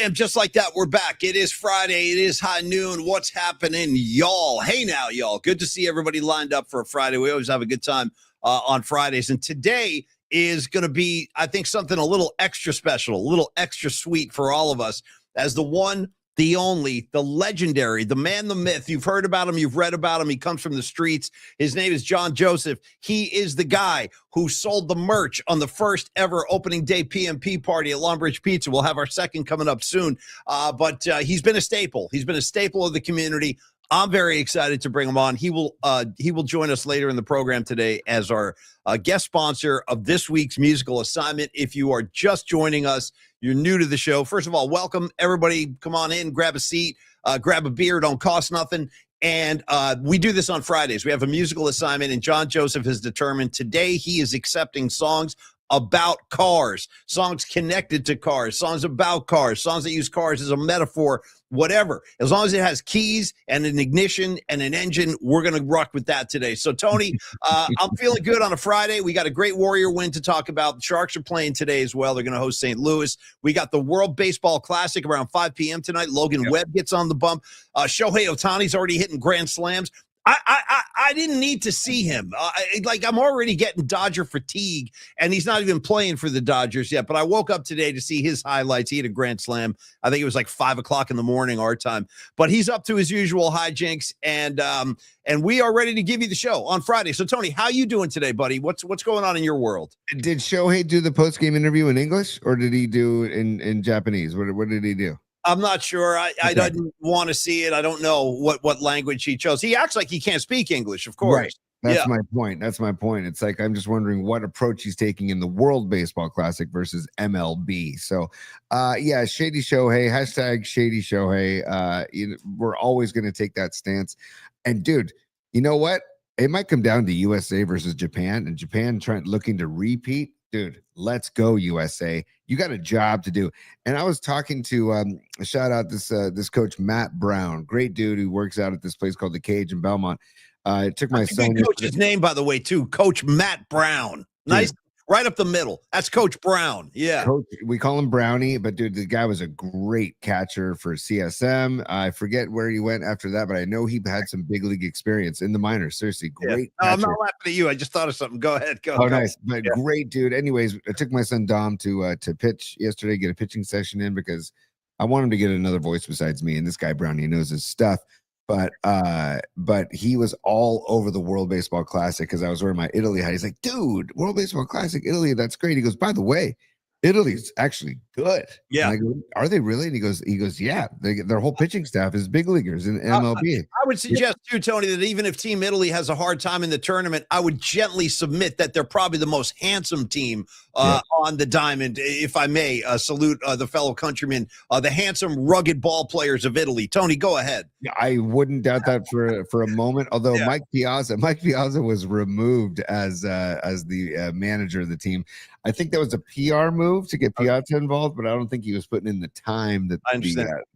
Bam, just like that, we're back. It is Friday. It is high noon. What's happening, y'all? Hey now, y'all. Good to see everybody lined up for a Friday. We always have a good time on Fridays. And today is going to be, I think, something a little extra special, a little extra sweet for all of us as the one, the only, the legendary, the man, the myth. You've heard about him. You've read about him. He comes from the streets. His name is John Joseph. He is the guy who sold the merch on the first ever opening day PMP party at Longbridge Pizza. We'll have our second coming up soon. But he's been a staple. He's been a staple of the community. I'm very excited to bring him on. He will join us later in the program today as our guest sponsor of this week's musical assignment. If you are just joining us, you're new to the show. First of all, welcome everybody. Come on in, grab a seat, grab a beer. Don't cost nothing. And we do this on Fridays. We have a musical assignment, and John Joseph has determined today he is accepting songs about cars, songs connected to cars, songs about cars, songs that use cars as a metaphor, whatever. As long as it has keys and an ignition and an engine, we're going to rock with that today. So, Tony, I'm feeling good on a Friday. We got a great Warrior win to talk about. The Sharks are playing today as well. They're going to host St. Louis. We got the World Baseball Classic around 5 p.m. tonight. Logan Webb gets on the bump. Shohei Ohtani's already hitting grand slams. I didn't need to see him. I'm already getting Dodger fatigue, and he's not even playing for the Dodgers yet. But I woke up today to see his highlights. He had a grand slam. I think it was like 5 o'clock in the morning our time. But he's up to his usual hijinks, and we are ready to give you the show on Friday. So, Tony, how you doing today, buddy? What's going on in your world? Did Shohei do the post-game interview in English, or did he do it in Japanese? What did he do? I'm not sure. I didn't want to see it. I don't know what language he chose. He acts like he can't speak English, of course. Right. That's my point. That's my point. It's like I'm just wondering what approach he's taking in the World Baseball Classic versus MLB. So, Shady Shohei, hashtag Shady Shohei. We're always going to take that stance. And, dude, you know what? It might come down to USA versus Japan, and Japan looking to repeat. Dude, let's go, USA. You got a job to do. And I was talking to shout out this coach, Matt Brown, great dude who works out at this place called The Cage in Belmont. It took my son. Coach's name, by the way, too, Coach Matt Brown. Nice. Dude. Right up the middle. That's Coach Brown. Yeah. Coach, we call him Brownie, but dude, the guy was a great catcher for CSM. I forget where he went after that, but I know he had some big league experience in the minors. Seriously, great. Yeah. I'm not laughing at you. I just thought of something. Go ahead. Go. Nice. But great dude. Anyways, I took my son Dom to pitch yesterday, get a pitching session in because I want him to get another voice besides me. And this guy Brownie knows his stuff. But he was all over the World Baseball Classic because I was wearing my Italy hat. He's like, dude, World Baseball Classic, Italy, that's great. He goes, by the way, Italy's actually good. Yeah. And I go, are they really? And he goes, yeah. Their whole pitching staff is big leaguers in MLB. I would suggest too, Tony, that even if Team Italy has a hard time in the tournament, I would gently submit that they're probably the most handsome team on the diamond, if I may salute the fellow countrymen, the handsome, rugged ball players of Italy. Tony, go ahead. Yeah, I wouldn't doubt that for a moment. Although Mike Piazza was removed as the manager of the team. I think that was a PR move to get Piazza involved, but I don't think he was putting in the time that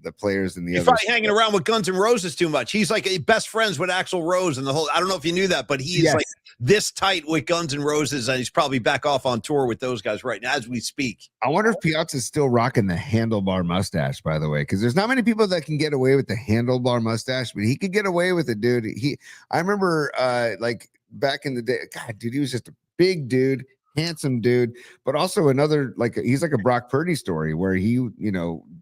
the players and the He's probably hanging around with Guns N' Roses too much. He's like best friends with Axl Rose and the whole. I don't know if you knew that, but he's like this tight with Guns N' Roses, and he's probably back off on tour with those guys right now as we speak. I wonder if Piazza's still rocking the handlebar mustache, by the way, because there's not many people that can get away with the handlebar mustache, but he could get away with it, dude. I remember like back in the day, God, dude, he was just a big dude. Handsome dude, but also another he's like a Brock Purdy story where he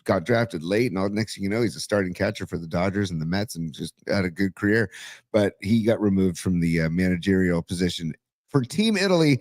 got drafted late, and all next thing you know he's a starting catcher for the Dodgers and the Mets and just had a good career, but he got removed from the managerial position for Team Italy.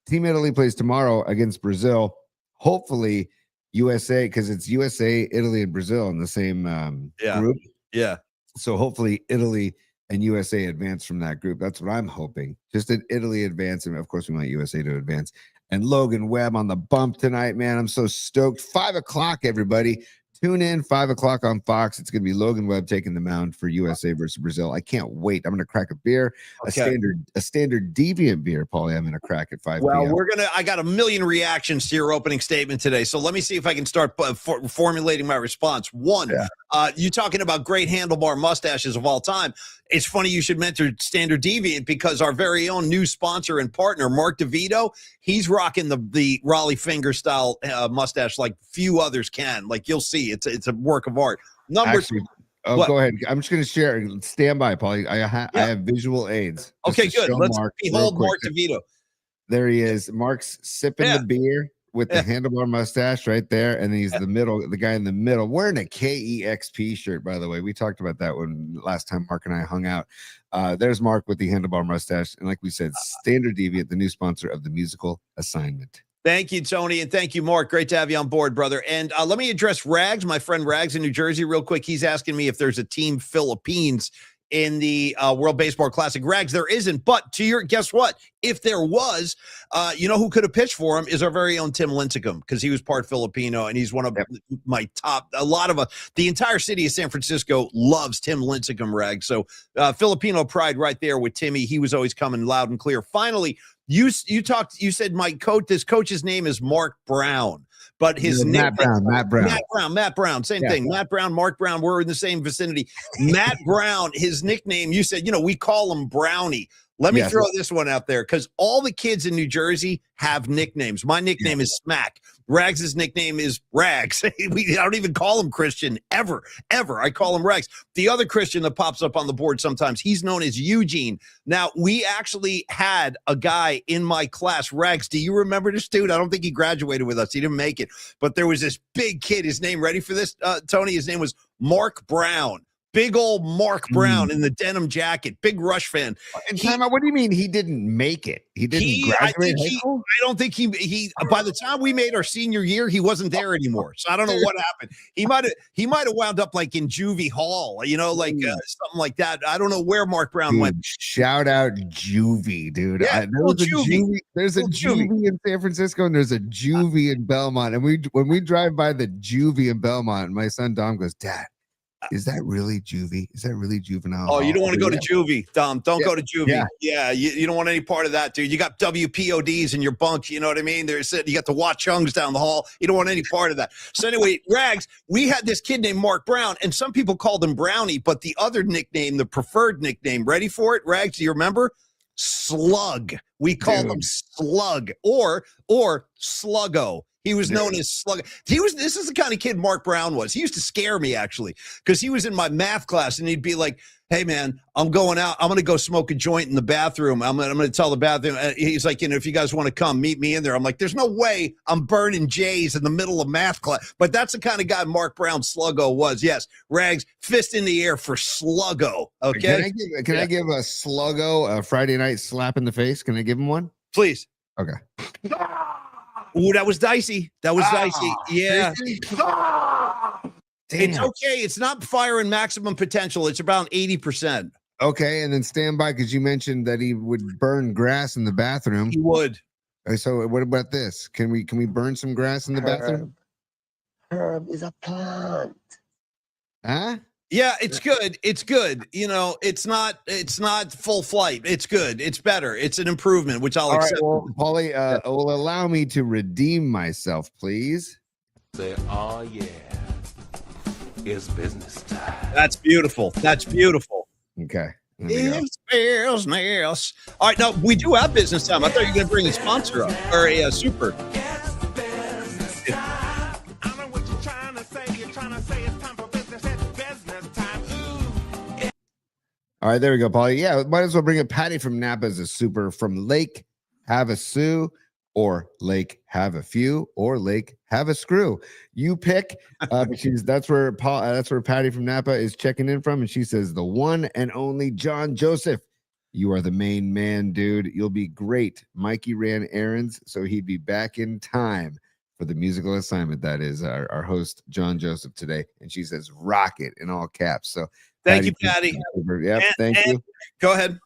Team Italy plays tomorrow against Brazil. Hopefully USA, because it's USA, Italy, and Brazil in the same group. Yeah. So hopefully Italy and USA advance from that group. That's what I'm hoping. Just that Italy advance, and of course we want USA to advance. And Logan Webb on the bump tonight, man. I'm so stoked. 5 o'clock, everybody. Tune in, 5 o'clock on Fox. It's going to be Logan Webb taking the mound for USA versus Brazil. I can't wait. I'm going to crack a beer, a standard deviant beer, Paulie. I'm going to crack at 5 p.m. I got a million reactions to your opening statement today. So let me see if I can start formulating my response. One, You talking about great handlebar mustaches of all time. It's funny you should mention Standard Deviant because our very own new sponsor and partner, Mark DeVito, he's rocking the Raleigh finger style mustache like few others can. Like you'll see, it's a work of art. Actually, go ahead. I'm just going to share. Stand by, Paulie. I have visual aids. Okay, good. Let's behold Mark DeVito. There he is. Mark's sipping the beer with the handlebar mustache right there, and he's the guy in the middle wearing a KEXP shirt. By the way, we talked about that when last time Mark and I hung out. There's Mark with the handlebar mustache, and like we said, Standard Deviant, the new sponsor of the musical assignment. Thank you, Tony, and thank you, Mark. Great to have you on board, brother. And let me address Rags, my friend Rags in New Jersey, real quick. He's asking me if there's a Team Philippines in the World Baseball Classic. Rags, there isn't, but guess what? If there was, you know who could have pitched for him is our very own Tim Lincecum, because he was part Filipino, and he's one of my top. A lot of the entire city of San Francisco loves Tim Lincecum, Rags. So Filipino pride right there with Timmy. He was always coming loud and clear. Finally, you said this coach's name is Mark Brown. But his name, Matt Brown, same thing. Matt Brown, Mark Brown, we're in the same vicinity. Matt Brown, his nickname, you said, we call him Brownie. Let me throw this one out there because all the kids in New Jersey have nicknames. My nickname is Smack. Rags' nickname is Rags. I don't even call him Christian ever. I call him Rags. The other Christian that pops up on the board sometimes, he's known as Eugene. Now, we actually had a guy in my class, Rags. Do you remember this dude? I don't think he graduated with us. He didn't make it. But there was this big kid. His name, ready for this, Tony? His name was Mark Brown. Big old Mark Brown in the denim jacket, big Rush fan. And time out, what do you mean he didn't make it? He didn't graduate? I don't think he by the time we made our senior year, he wasn't there anymore. So I don't know what happened. He might have wound up like in Juvie Hall, something like that. I don't know where Mark Brown went. Shout out Juvie, dude. Yeah, there's a Juvie in San Francisco, and there's a Juvie in Belmont. And when we drive by the Juvie in Belmont, my son Dom goes, Dad, is that really juvie? Is that really juvenile? Oh, you don't want to go to juvie, Dom. Don't go to juvie. Yeah, you don't want any part of that, dude. You got WPODs in your bunk. You know what I mean? You got the Watchungs down the hall. You don't want any part of that. So anyway, Rags, we had this kid named Mark Brown, and some people called him Brownie, but the other nickname, the preferred nickname, ready for it, Rags? Do you remember? Slug. We called him Slug or Sluggo. He was known as Slug. This is the kind of kid Mark Brown was. He used to scare me, actually, because he was in my math class, and he'd be like, hey, man, I'm going out. I'm going to go smoke a joint in the bathroom. I'm going to tell the bathroom. He's like, if you guys want to come, meet me in there. I'm like, there's no way I'm burning J's in the middle of math class. But that's the kind of guy Mark Brown Sluggo was. Yes, Rags, fist in the air for Sluggo. Okay? Can I give a Sluggo a Friday night slap in the face? Can I give him one? Please. Okay. Ooh, that was dicey. Dicey. Yeah. It's okay. It's not firing maximum potential. It's about 80%. Okay, and then stand by because you mentioned that he would burn grass in the bathroom. He would. So what about this? Can we burn some grass in the bathroom? Herb is a plant. Huh? Yeah, it's good. It's good. It's not full flight. It's good. It's better. It's an improvement, which I'll accept. Well, Paulie, will allow me to redeem myself, please. Say, oh yeah, it's business time. That's beautiful. Okay. It's business. All right, now we do have business time. I thought you were going to bring a sponsor up or a super. All right, there we go, Paulie. Yeah, might as well bring a Patty from Napa as a super from Lake Havasu or Lake Have a Few or Lake Have a Screw. You pick. That's where Patty from Napa is checking in from, and she says the one and only John Joseph. You are the main man, dude. You'll be great. Mikey ran errands, so he'd be back in time for the musical assignment. That is our host, John Joseph, today, and she says "rocket" in all caps. So. Thank you, Patty. Yep, thank you. Go ahead.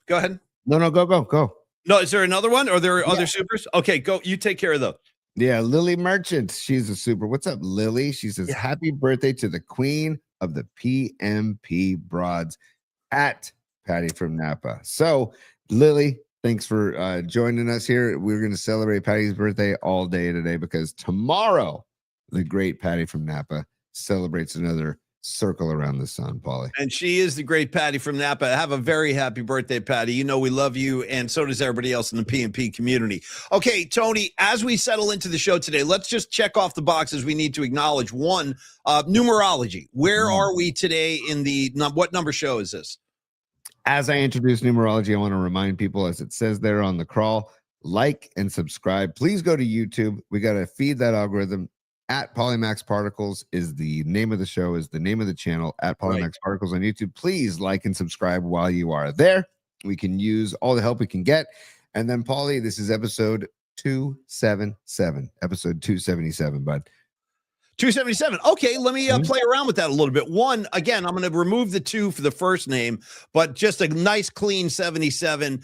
No, go. No, is there another one? Or are there other supers? Okay, go. You take care of those. Yeah, Lily Merchant. She's a super. What's up, Lily? She says, happy birthday to the queen of the PMP broads at Patty from Napa. So, Lily, thanks for joining us here. We're going to celebrate Patty's birthday all day today because tomorrow, the great Patty from Napa celebrates another circle around the sun, Paulie. And she is the great Patty from Napa. Have a very happy birthday, Patty. You know we love you, and so does everybody else in the P&P community. Okay, Tony, as we settle into the show today, let's just check off the boxes we need to acknowledge. One, numerology. Where are we today in the what number show is this? As I introduce numerology, I want to remind people, as it says there on the crawl, like and subscribe. Please go to YouTube. We got to feed that algorithm. At Polymax Particles is the name of the show, is the name of the channel, at Polymax Particles on YouTube. Please like and subscribe while you are there. We can use all the help we can get. And then, Paulie, this is episode 277. Episode 277, bud. 277. Okay, let me play around with that a little bit. One, again, I'm going to remove the 2 for the first name, but just a nice, clean 77.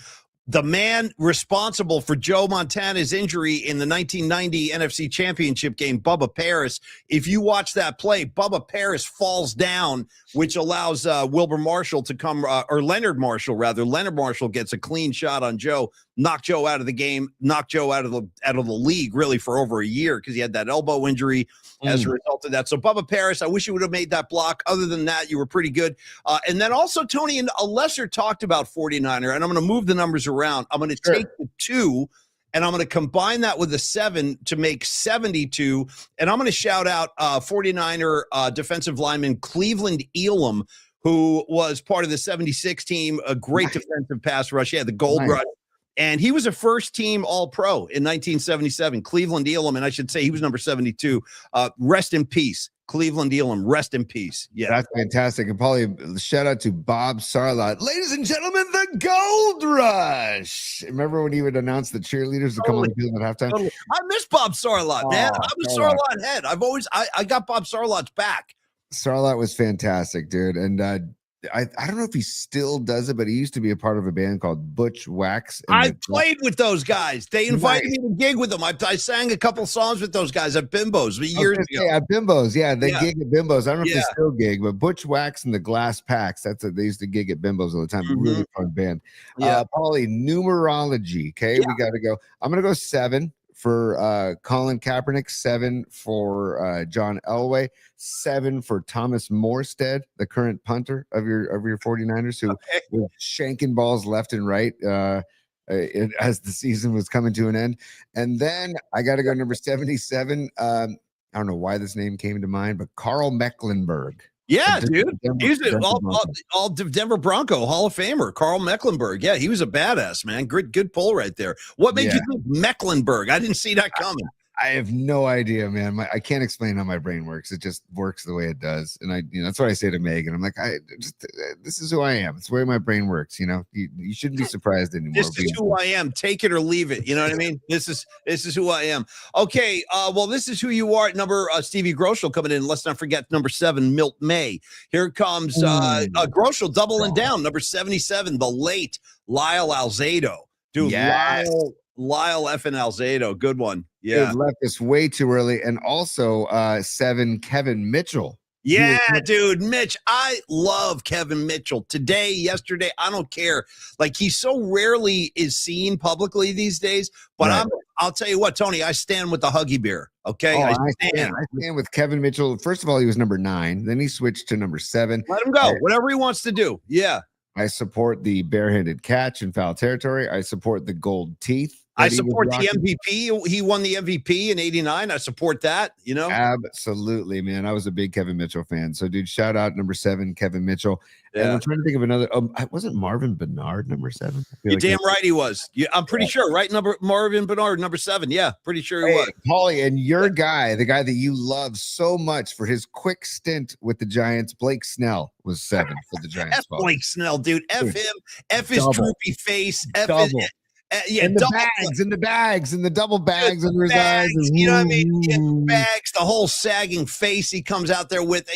The man responsible for Joe Montana's injury in the 1990 NFC Championship game, Bubba Paris. If you watch that play, Bubba Paris falls down, which allows Wilbur Marshall to come, or Leonard Marshall, rather. Leonard Marshall gets a clean shot on Joe, knock Joe out of the game, knock Joe out of the league, really, for over a year because he had that elbow injury as a result of that. So Bubba Paris, I wish you would have made that block. Other than that, you were pretty good. And then also, Tony, and a lesser talked about 49er, and I'm going to move the numbers around. I'm going to take the 2 and I'm going to combine that with a 7 to make 72. And I'm going to shout out 49er defensive lineman Cleveland Elam, who was part of the 76 team, a great defensive pass rush. Yeah, the gold rush. And he was a first-team All-Pro in 1977, Cleveland Elam, and I should say he was number 72. Rest in peace, Cleveland Elam. Rest in peace. Yeah, that's fantastic. And probably shout out to Bob Sarlott, ladies and gentlemen, the Gold Rush. Remember when he would announce the cheerleaders to come on the field at halftime? I miss Bob Sarlott, man. I'm a Sarlott head. I got Bob Sarlott's back. Sarlott was fantastic, dude, and I don't know if he still does it, but he used to be a part of a band called Butch Wax. I played with those guys. They invited me to gig with them. I sang a couple songs with those guys at Bimbo's years ago. At Bimbo's, yeah, they gig at Bimbo's. I don't know if they still gig, but Butch Wax and the Glass Packs, they used to gig at Bimbo's all the time. Really fun band. Paulie, numerology. Okay, we got to go. I'm gonna go 7 for Colin Kaepernick, 7 for John Elway, 7 for Thomas Morstead, the current punter of your 49ers, who was shanking balls left and right as the season was coming to an end. And then I got to go number 77. I don't know why this name came to mind, but Carl Mecklenburg. Yeah, dude. He's an all Denver Bronco Hall of Famer, Carl Mecklenburg. Yeah, he was a badass, man. Good pull right there. What made you think Mecklenburg? I didn't see that coming. I have no idea, man. I can't explain how my brain works. It just works the way it does. And that's what I say to Megan. I'm like, this is who I am. It's the way my brain works. You shouldn't be surprised anymore. This is who I am. Take it or leave it. You know what I mean? This is who I am. Okay. Well, this is who you are. Number Stevie Groschel coming in. Let's not forget number 7, Milt May. Here comes Groschel doubling down. Number 77, the late Lyle Alzado. Dude, yes. Lyle effing Alzado. Good one. Yeah. Dude, left us way too early. And also 7, Kevin Mitchell. Yeah, dude, Mitch. I love Kevin Mitchell. Today, yesterday, I don't care. Like, he so rarely is seen publicly these days. But I'll tell you what, Tony, I stand with the Huggy Bear. Okay. I stand with Kevin Mitchell. First of all, he was number 9. Then he switched to number 7. Let him go. Whatever he wants to do. Yeah. I support the barehanded catch in foul territory. I support the gold teeth. I support the MVP. He won the MVP in '89. I support that. Absolutely, man. I was a big Kevin Mitchell fan. So, dude, shout out number 7, Kevin Mitchell. Yeah. And I'm trying to think of another. Wasn't Marvin Bernard number 7? You're damn right he was. I'm pretty sure, right? Marvin Bernard, number 7. Yeah, pretty sure he was. Paulie, and your guy, the guy that you love so much for his quick stint with the Giants, Blake Snell, was 7 for the Giants. F Blake Snell, dude. F him. F his droopy face. F his. In the bags, and the double bags under his eyes. You know what I mean? Yeah, bags, the whole sagging face he comes out there with.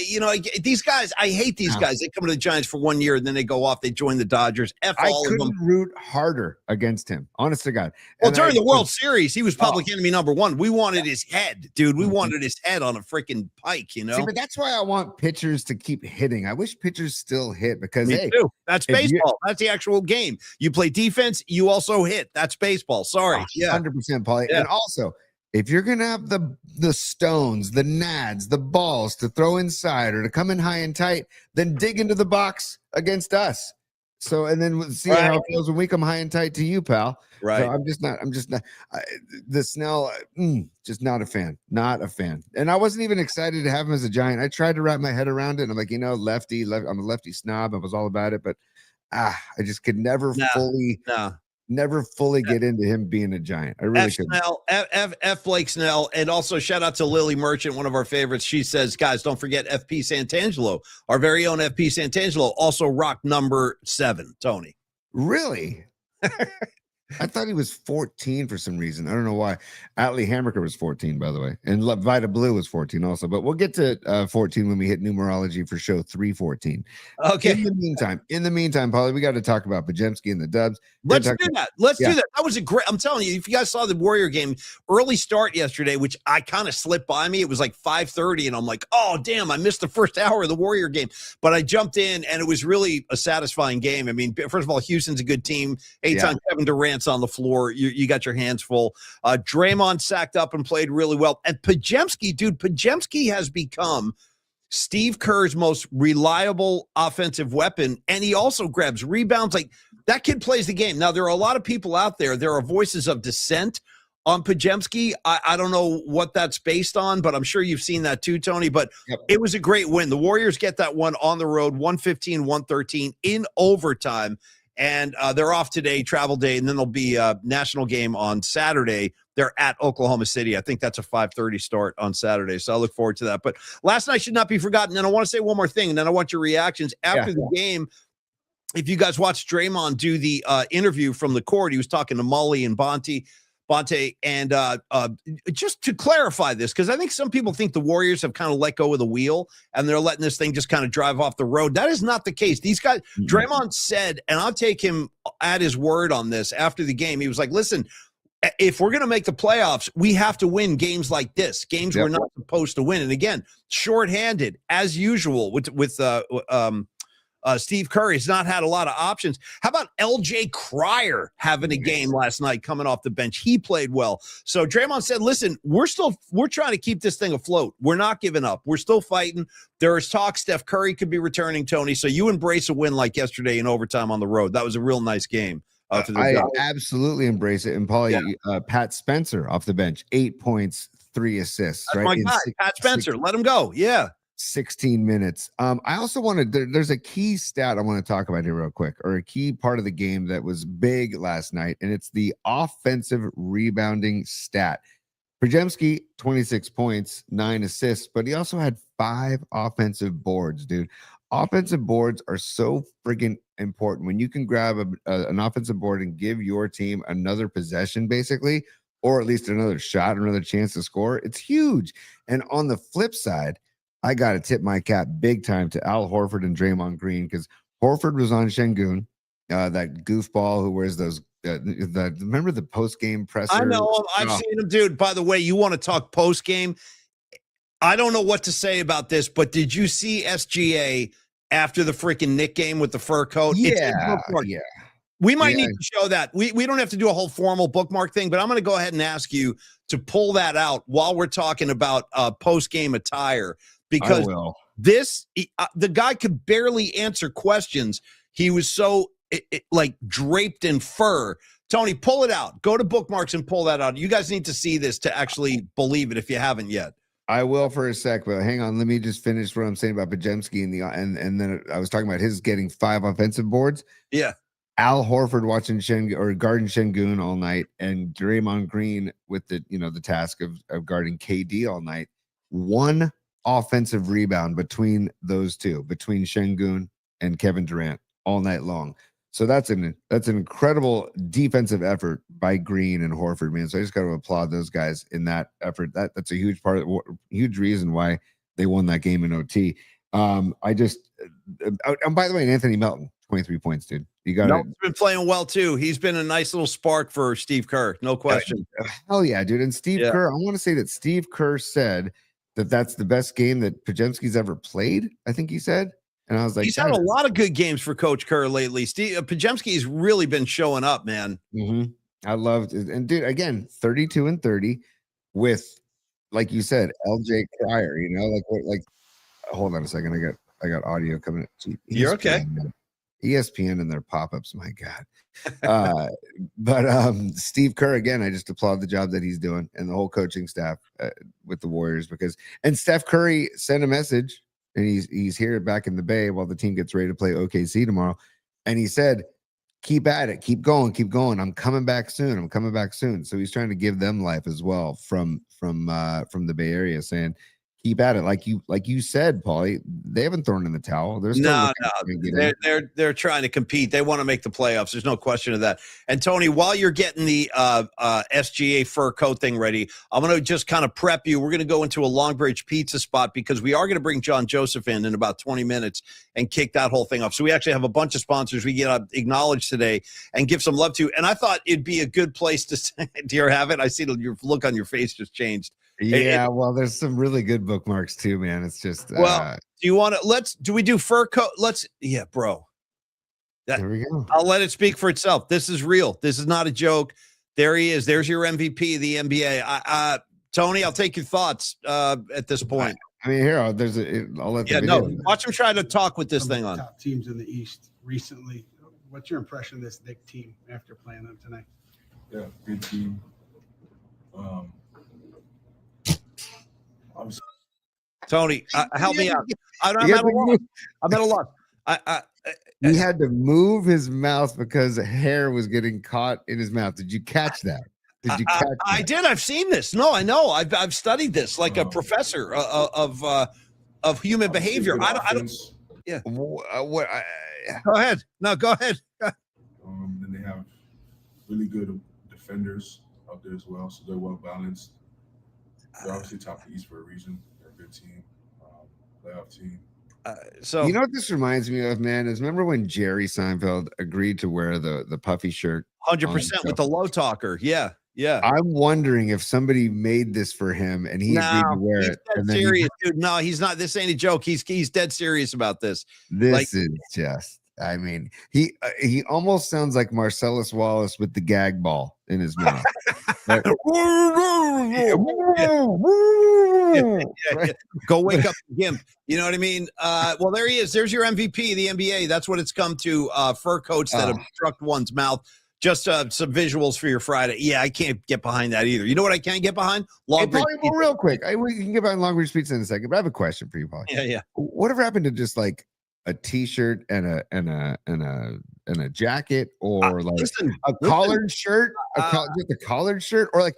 These guys, I hate these guys. They come to the Giants for 1 year, and then they go off. They join the Dodgers. I couldn't root harder against him, honest to God. Well, during the World Series, he was public enemy number 1. We wanted his head, dude. We wanted his head on a freaking pike, See, but that's why I want pitchers to keep hitting. I wish pitchers still hit because, Me too. That's baseball. That's the actual game. You play defense, you also hit. That's baseball. Sorry. 100%, Paulie. Yeah. And also, If you're gonna have the stones, the nads, the balls to throw inside or to come in high and tight, then dig into the box against us. So and then we'll see how it feels when we come high and tight to you, pal. Right. So I'm just not. The Snell, just not a fan. Not a fan. And I wasn't even excited to have him as a Giant. I tried to wrap my head around it. And I'm like, I'm a lefty snob. I was all about it, but I just could never fully get into him being a Giant. I really couldn't. F Blake Snell, and also shout out to Lily Merchant, one of our favorites. She says, guys, don't forget FP Santangelo, our very own FP Santangelo, also rocked number 7, Tony. Really? I thought he was 14 for some reason. I don't know why. Atlee Hammaker was 14, by the way. And Vita Blue was 14 also. But we'll get to 14 when we hit numerology for show 314. Okay. In the meantime, Paulie, we got to talk about Pajemski and the Dubs. Let's do that. That was a great. I'm telling you, if you guys saw the Warrior game, early start yesterday, which I kind of slipped by me. It was like 5:30, and I'm like, oh damn, I missed the first hour of the Warrior game. But I jumped in, and it was really a satisfying game. I mean, first of all, Houston's a good team. Anytime Kevin Durant's on the floor, you got your hands full. Draymond sacked up and played really well. And Pajemski has become Steve Kerr's most reliable offensive weapon, and he also grabs rebounds. Like, that kid plays the game. Now, there are a lot of people out there. There are voices of dissent on Pajemski. I don't know what that's based on, but I'm sure you've seen that too, Tony. But It was a great win. The Warriors get that one on the road, 115-113 in overtime. And they're off today, travel day, and then there'll be a national game on Saturday. They're at Oklahoma City. I think that's a 5:30 start on Saturday, so I look forward to that. But last night should not be forgotten. And I want to say one more thing, and then I want your reactions after the game. If you guys watched Draymond do the interview from the court, he was talking to Mully and Bonte, and just to clarify this, because I think some people think the Warriors have kind of let go of the wheel and they're letting this thing just kind of drive off the road. That is not the case. These guys, Draymond said, and I'll take him at his word on this after the game. He was like, listen, if we're going to make the playoffs, we have to win games like this, games we're not supposed to win. And again, shorthanded as usual with Steve Kerr. He's not had a lot of options. How about LJ Cryer having a game last night coming off the bench? He played well. So Draymond said, listen, we're trying to keep this thing afloat. We're not giving up. We're still fighting. There is talk Steph Curry could be returning, Tony. So you embrace a win like yesterday in overtime on the road. That was a real nice game. I absolutely embrace it. And Paulie, Pat Spencer off the bench, 8 points, 3 assists. That's my guy, Pat Spencer. Let him go. 16 minutes. I also there's a key stat I want to talk about here real quick, or a key part of the game that was big last night, and it's the offensive rebounding stat. Pajemski, 26 points, 9 assists, but he also had 5 offensive boards, dude. Offensive boards are so friggin' important. When you can grab an offensive board and give your team another possession, basically, or at least another shot, another chance to score, it's huge. And on the flip side, I got to tip my cap big time to Al Horford and Draymond Green, because Horford was on Şengün, that goofball who wears those. Remember the post-game presser? I know. I've seen him, dude. By the way, you want to talk post-game? I don't know what to say about this, but did you see SGA after the freaking Knick game with the fur coat? Yeah. We might need to show that. We don't have to do a whole formal bookmark thing, but I'm going to go ahead and ask you to pull that out while we're talking about post-game attire, because the guy could barely answer questions. He was so like draped in fur. Tony, pull it out. Go to bookmarks and pull that out. You guys need to see this to actually believe it if you haven't yet. I will for a sec, but hang on. Let me just finish what I'm saying about Pajemski and then I was talking about his getting 5 offensive boards. Yeah. Al Horford watching guarding Şengün all night, and Draymond Green with the task of guarding KD all night. 1 offensive rebound between those two, between Şengün and Kevin Durant all night long. So that's an incredible defensive effort by Green and Horford, man. So I just got to applaud those guys in that effort. That's a huge huge reason why they won that game in OT. And by the way, Anthony Melton, 23 points, dude. You got Melton's been playing well too. He's been a nice little spark for Steve Kerr, no question. Hell yeah, dude. And Steve Kerr, I want to say that Steve Kerr said that that's the best game that Pajemski's ever played. I think he said. And I was like, he's had a lot of good games for Coach Kerr lately. Pajemski's really been showing up, man. I loved it. And dude, again, 32 and 30, with, like you said, LJ Cryer. Hold on a second. I got audio coming. Gee, You're okay. man. ESPN and their pop-ups. My God. But Steve Kerr, again, I just applaud the job that he's doing and the whole coaching staff with the Warriors, and Steph Curry sent a message, and he's here back in the Bay while the team gets ready to play OKC tomorrow, and he said, keep at it, keep going, I'm coming back soon. So he's trying to give them life as well from the Bay Area, saying keep at it. Like you said, Paulie, they haven't thrown in the towel. They're still they're trying to compete. They want to make the playoffs. There's no question of that. And Tony, while you're getting the SGA fur coat thing ready, I'm going to just kind of prep you. We're going to go into a Longbridge pizza spot because we are going to bring John Joseph in about 20 minutes and kick that whole thing off. So we actually have a bunch of sponsors we get acknowledged today and give some love to. And I thought it'd be a good place to say, do you have it? I see your look on your face just changed. Yeah, well, there's some really good bookmarks too, man. It's just do you want to do we do fur coat? Bro. There we go. I'll let it speak for itself. This is real. This is not a joke. There he is. There's your MVP of the NBA. Tony, I'll take your thoughts at this point. I mean, here, I'll let the video. Watch him try to talk with this thing on. Top teams in the East recently. What's your impression of this Knicks team after playing them tonight? Yeah, good team. Tony, help me out. I'm at a loss. He had to move his mouth because hair was getting caught in his mouth. Did you catch that? Did you catch that? I did. I've seen this. No, I know. I've studied this like a professor of human behavior. I don't. Yeah. What? Go ahead. No, go ahead. Then they have really good defenders out there as well, so they're well balanced. They're obviously top of the East for a reason. They're a good team, playoff team. So you know what this reminds me of, man, is remember when Jerry Seinfeld agreed to wear the puffy shirt 100% with the low talker. Yeah. I'm wondering if somebody made this for him and he agreed to wear it. And then serious, dude. No, he's not. This ain't a joke. He's dead serious about this. This is just. I mean, he almost sounds like Marcellus Wallace with the gag ball in his mouth. Right? Go wake up the gimp. You know what I mean? Well, there he is. There's your MVP of the NBA. That's what it's come to. Fur coats that obstruct one's mouth. Just some visuals for your Friday. Yeah, I can't get behind that either. You know what I can't get behind? Longbridge Pizza. Real quick, we can get behind Longbridge Pizza in a second. But I have a question for you, Paul. Yeah. Whatever happened to just like a t-shirt and a jacket, or like a collared shirt, just a collared shirt, or like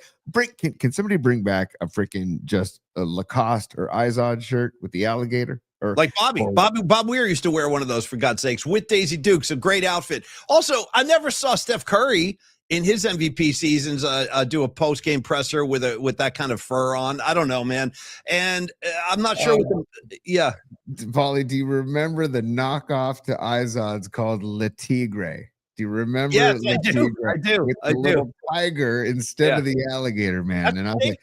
can somebody bring back a freaking just a Lacoste or Izod shirt with the alligator? Or like Bob Weir used to wear one of those, for God's sakes, with Daisy Dukes, a great outfit. Also, I never saw Steph Curry in his MVP seasons do a post-game presser with that kind of fur on. I don't know, man. And I'm not sure. Paulie, do you remember the knockoff to Izod's called Le Tigre? Do you remember? Yes, I do. With the little tiger instead of the alligator, man. And I was like,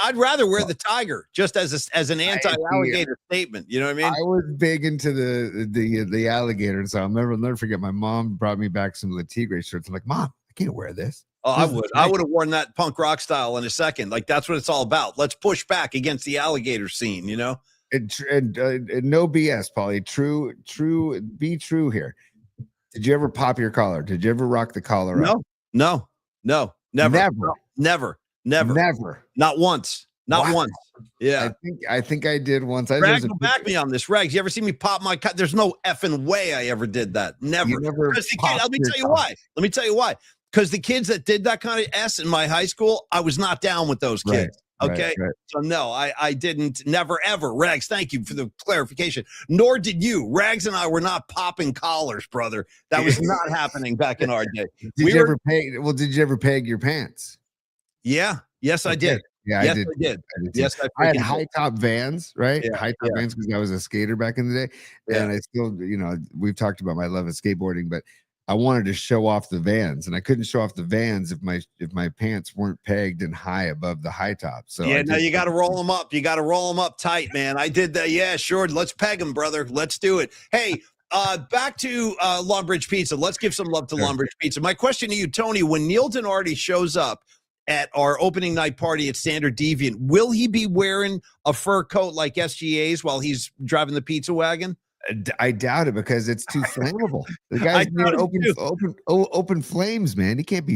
I'd rather wear the tiger just as an anti-alligator statement. You know what I mean? I was big into the alligator, and so I'll never forget. My mom brought me back some Le Tigre shirts. I'm like, Mom, I can't wear this. Oh, I would have worn that punk rock style in a second. Like, that's what it's all about. Let's push back against the alligator scene, you know? And no BS, Paulie. Be true here. Did you ever pop your collar? Did you ever rock the collar up? No, never. Not once. Not once. Yeah. I think I did once. Rags will back me on this. Rags, you ever see me pop my collar? There's no effing way I ever did that. Never. Let me tell you why. Because the kids that did that kind of S in my high school, I was not down with those kids. Right. Okay. Right. So no, I didn't, never, ever. Rags, thank you for the clarification. Nor did you. Rags and I were not popping collars, brother. That was not happening back in our day. Did you ever peg your pants? Yeah. Yes, I did. Yeah, yes, I did. I did. Yes, I had high top Vans, right? Yeah, high top Vans because I was a skater back in the day. Yeah. And I still, we've talked about my love of skateboarding, but I wanted to show off the Vans, and I couldn't show off the Vans if my pants weren't pegged and high above the high top. So now you got to roll them up. You got to roll them up tight, man. I did that. Yeah, sure. Let's peg them, brother. Let's do it. Hey, back to Longbridge Pizza. Let's give some love to Longbridge Pizza. My question to you, Tony, when Neil Denardi shows up at our opening night party at Standard Deviant. Will he be wearing a fur coat like SGA's while he's driving the pizza wagon? I doubt it because it's too flammable. The I guy's near doubt it open flames, man. He can't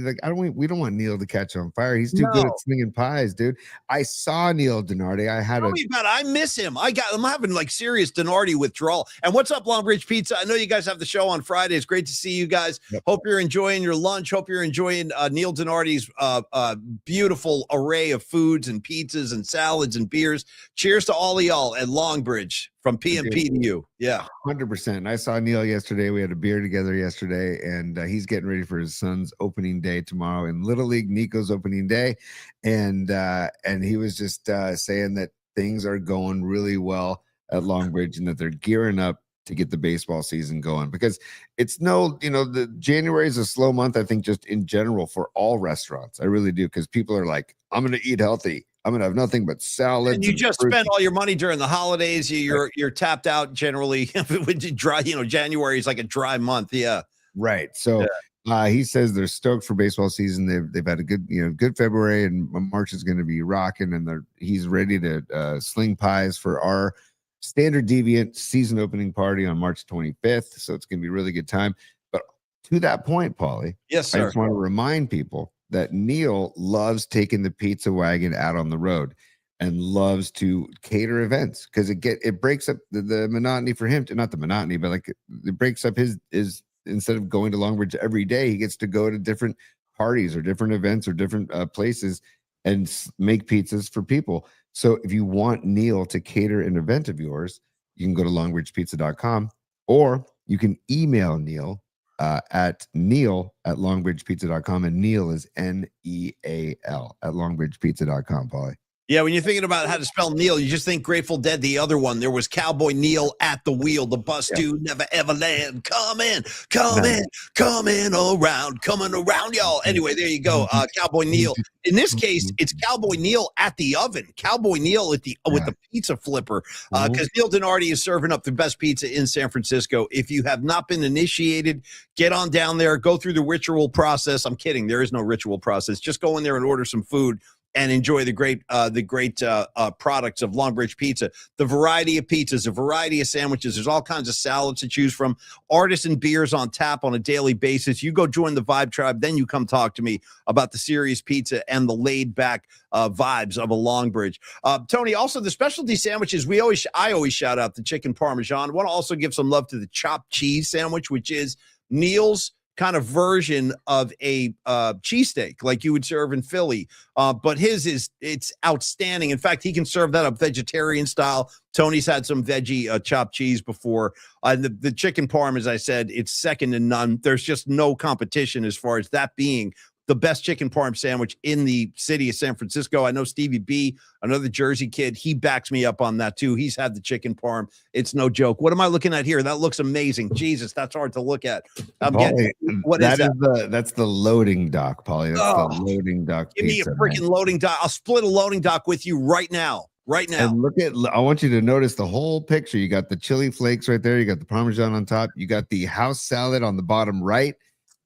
like we don't want Neil to catch on fire. He's too good No. at slinging pies, dude. I saw Neil Denardi. Tell me about it. I miss him. I'm having like serious Denardi withdrawal. And what's up, Long Bridge Pizza? I know you guys have the show on Friday. It's great to see you guys. Yep. Hope you're enjoying your lunch. Hope you're enjoying Neil Denardi's beautiful array of foods and pizzas and salads and beers. Cheers to all of y'all at Long Bridge. From PMP to you. Yeah. 100%. I saw Neil yesterday. We had a beer together yesterday, and he's getting ready for his son's opening day tomorrow in Little League, Nico's opening day. And he was just saying that things are going really well at Longbridge and that they're gearing up to get the baseball season going, because it's the January is a slow month, I think, just in general for all restaurants. I really do, because people are like, I'm going to eat healthy. I'm going to have nothing but salads. And you just spent all your money during the holidays. You're tapped out generally. Dry, January is like a dry month. Yeah. Right. So he says they're stoked for baseball season. They've had a good February, and March is going to be rocking, and he's ready to sling pies for our Standard Deviant season opening party on March 25th. So it's going to be a really good time. But to that point, Paulie, yes, sir. I just want to remind people that Neil loves taking the pizza wagon out on the road and loves to cater events, because it breaks up the monotony for him. Not the monotony, but like it breaks up his instead of going to Longbridge every day, he gets to go to different parties or different events or different places and make pizzas for people. So if you want Neil to cater an event of yours, you can go to longbridgepizza.com, or you can email Neil at neil@longbridgepizza.com, and Neil is Neal at longbridgepizza.com, Paulie. Yeah, when you're thinking about how to spell Neil, you just think Grateful Dead, the other one. There was Cowboy Neil at the wheel. The bus dude never ever land. Coming around, y'all. Anyway, there you go. Cowboy Neil. In this case, it's Cowboy Neil at the oven. Cowboy Neil with the pizza flipper. Because Neil Denardi is serving up the best pizza in San Francisco. If you have not been initiated, get on down there. Go through the ritual process. I'm kidding. There is no ritual process. Just go in there and order some food and enjoy the great products of Longbridge Pizza. The variety of pizzas, a variety of sandwiches. There's all kinds of salads to choose from. Artisan beers on tap on a daily basis. You go join the Vibe Tribe, then you come talk to me about the serious pizza and the laid-back vibes of a Longbridge. Tony, also the specialty sandwiches. I always shout out the chicken parmesan. I want to also give some love to the chopped cheese sandwich, which is Neil's kind of version of a cheesesteak like you would serve in Philly. But it's outstanding. In fact, he can serve that up vegetarian style. Tony's had some veggie chopped cheese before. The chicken parm, as I said, it's second to none. There's just no competition as far as that being the best chicken parm sandwich in the city of San Francisco. I know Stevie B, another Jersey kid, he backs me up on that too. He's had the chicken parm. It's no joke. What am I looking at here? That looks amazing. Jesus, that's hard to look at. What is that? That's the loading dock, Paulie. That's the loading dock. Give me a freaking loading dock. I'll split a loading dock with you right now. Right now. And I want you to notice the whole picture. You got the chili flakes right there. You got the Parmesan on top. You got the house salad on the bottom right.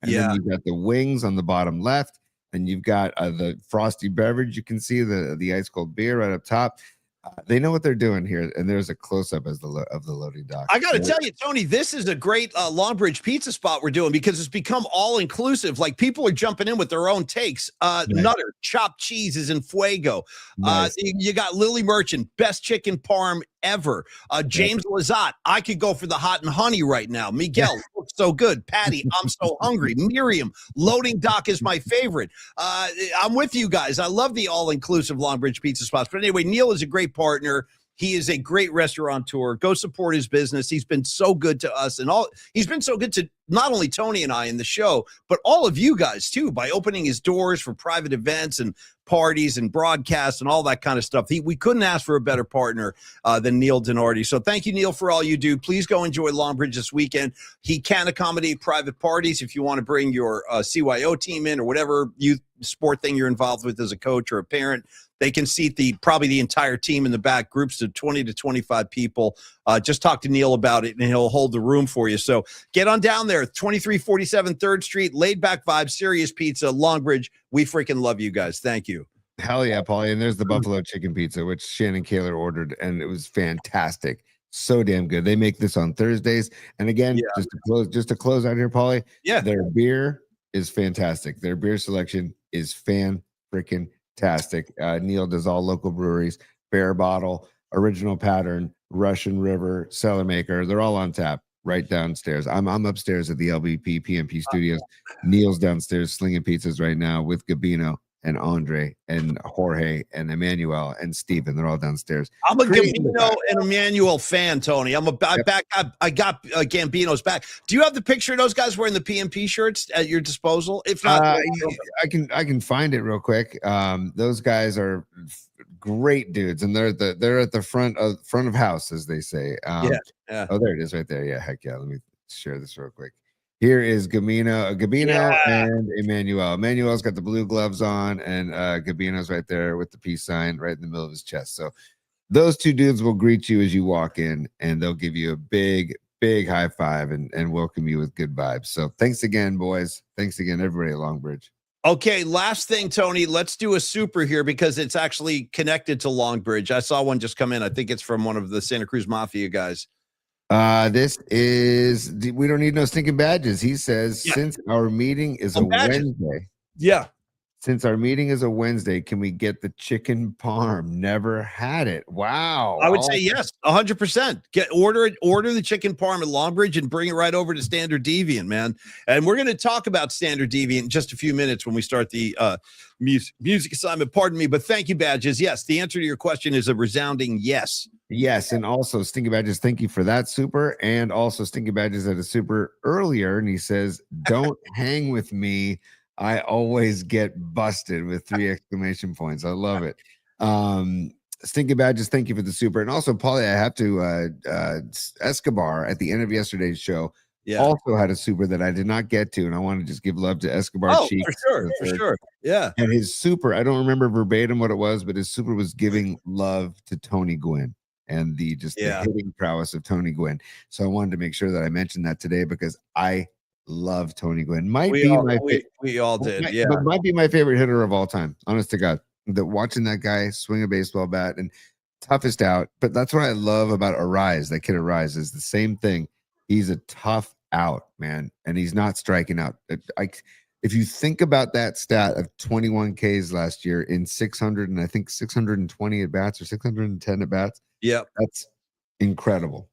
And then you've got the wings on the bottom left, and you've got the frosty beverage. You can see the ice cold beer right up top. They know what they're doing here, and there's a close up of the loading dock. I got to tell you, Tony, this is a great Longbridge pizza spot we're doing, because it's become all inclusive. Like, people are jumping in with their own takes. Nice. Nutter chopped cheese is in fuego. Nice. You got Lily Merchant, best chicken parm ever. James Lazat, I could go for the hot and honey right now. Miguel, looks so good. Patty, I'm so hungry. Miriam, loading dock is my favorite. I'm with you guys. I love the all-inclusive Longbridge pizza spots. But anyway, Neil is a great partner. He is a great restaurateur. Go support his business. He's been so good to us, and he's been so good to not only Tony and I in the show, but all of you guys too, by opening his doors for private events and parties and broadcasts and all that kind of stuff. We couldn't ask for a better partner than Neil Denardi. So thank you, Neil, for all you do. Please go enjoy Longbridge this weekend. He can accommodate private parties if you want to bring your CYO team in, or whatever youth sport thing you're involved with as a coach or a parent. They can seat probably the entire team in the back, groups of 20 to 25 people. Just talk to Neil about it, and he'll hold the room for you. So get on down there. there, 2347 3rd Street, laid back vibe, serious pizza, Longbridge. We freaking love you guys. Thank you. Hell yeah, Paulie. And there's the buffalo chicken pizza, which Shannon Kaler ordered, and it was fantastic. So damn good. They make this on Thursdays. And again, Yeah. just to close out here, Paulie. Yeah. Their beer is fantastic. Their beer selection is freaking tastic. Neil does all local breweries, Bear Bottle, Original Pattern, Russian River, Cellar Maker. They're all on tap right downstairs. I'm upstairs at the LBP PMP studios. Neil's downstairs slinging pizzas right now with Gabino and Andre and Jorge and Emmanuel and Steven. They're all downstairs. I'm a Creating the Gambino vibe. and Emmanuel fan, Tony. I got Gambino's back. Do you have the picture of those guys wearing the PMP shirts at your disposal? If not, I can find it real quick. Those guys are great dudes, and they're at the front of house, as they say. Yeah. Oh, there it is, right there. Yeah, heck yeah. Let me share this real quick. Here is Gabino Yeah. and Emmanuel. Emmanuel's got the blue gloves on, and Gabino's right there with the peace sign right in the middle of his chest. So those two dudes will greet you as you walk in, and they'll give you a big high five and welcome you with good vibes. So thanks again, boys. Thanks again, everybody at Longbridge. Okay, last thing, Tony. Let's do a super here because it's actually connected to Longbridge. I saw one just come in. I think it's from one of the Santa Cruz Mafia guys. This is we don't need no stinking badges. He says, Yeah. since our meeting is a badges. Wednesday, Yeah. since our meeting is a Wednesday, can we get the chicken parm? Never had it. Wow. I would say yes, 100%. Order the chicken parm at Longbridge and bring it right over to Standard Deviant, man. And we're going to talk about Standard Deviant in just a few minutes when we start the music assignment. Pardon me, but thank you, Badges. Yes, the answer to your question is a resounding yes. Yes, and also Stinky Badges, thank you for that super. And also Stinky Badges had a super earlier, and he says, "Don't hang with me. I always get busted," with 3 exclamation points. I love it. Stinky Badges, thank you for the super. And also, Paulie, I have to Escobar at the end of yesterday's show also had a super that I did not get to, and I want to just give love to Escobar. Oh, Cheeks for sure. Yeah. And his super, I don't remember verbatim what it was, but his super was giving love to Tony Gwynn and the hitting prowess of Tony Gwynn. So I wanted to make sure that I mentioned that today because I love Tony Gwynn. We all did. Yeah. But might be my favorite hitter of all time. Honest to God. Watching that guy swing a baseball bat and toughest out. But that's what I love about Arise. That kid Arise is the same thing. He's a tough out, man. And he's not striking out. If you think about that stat of 21 Ks last year in 600 and I think 620 at bats or 610 at bats. Yeah. That's incredible.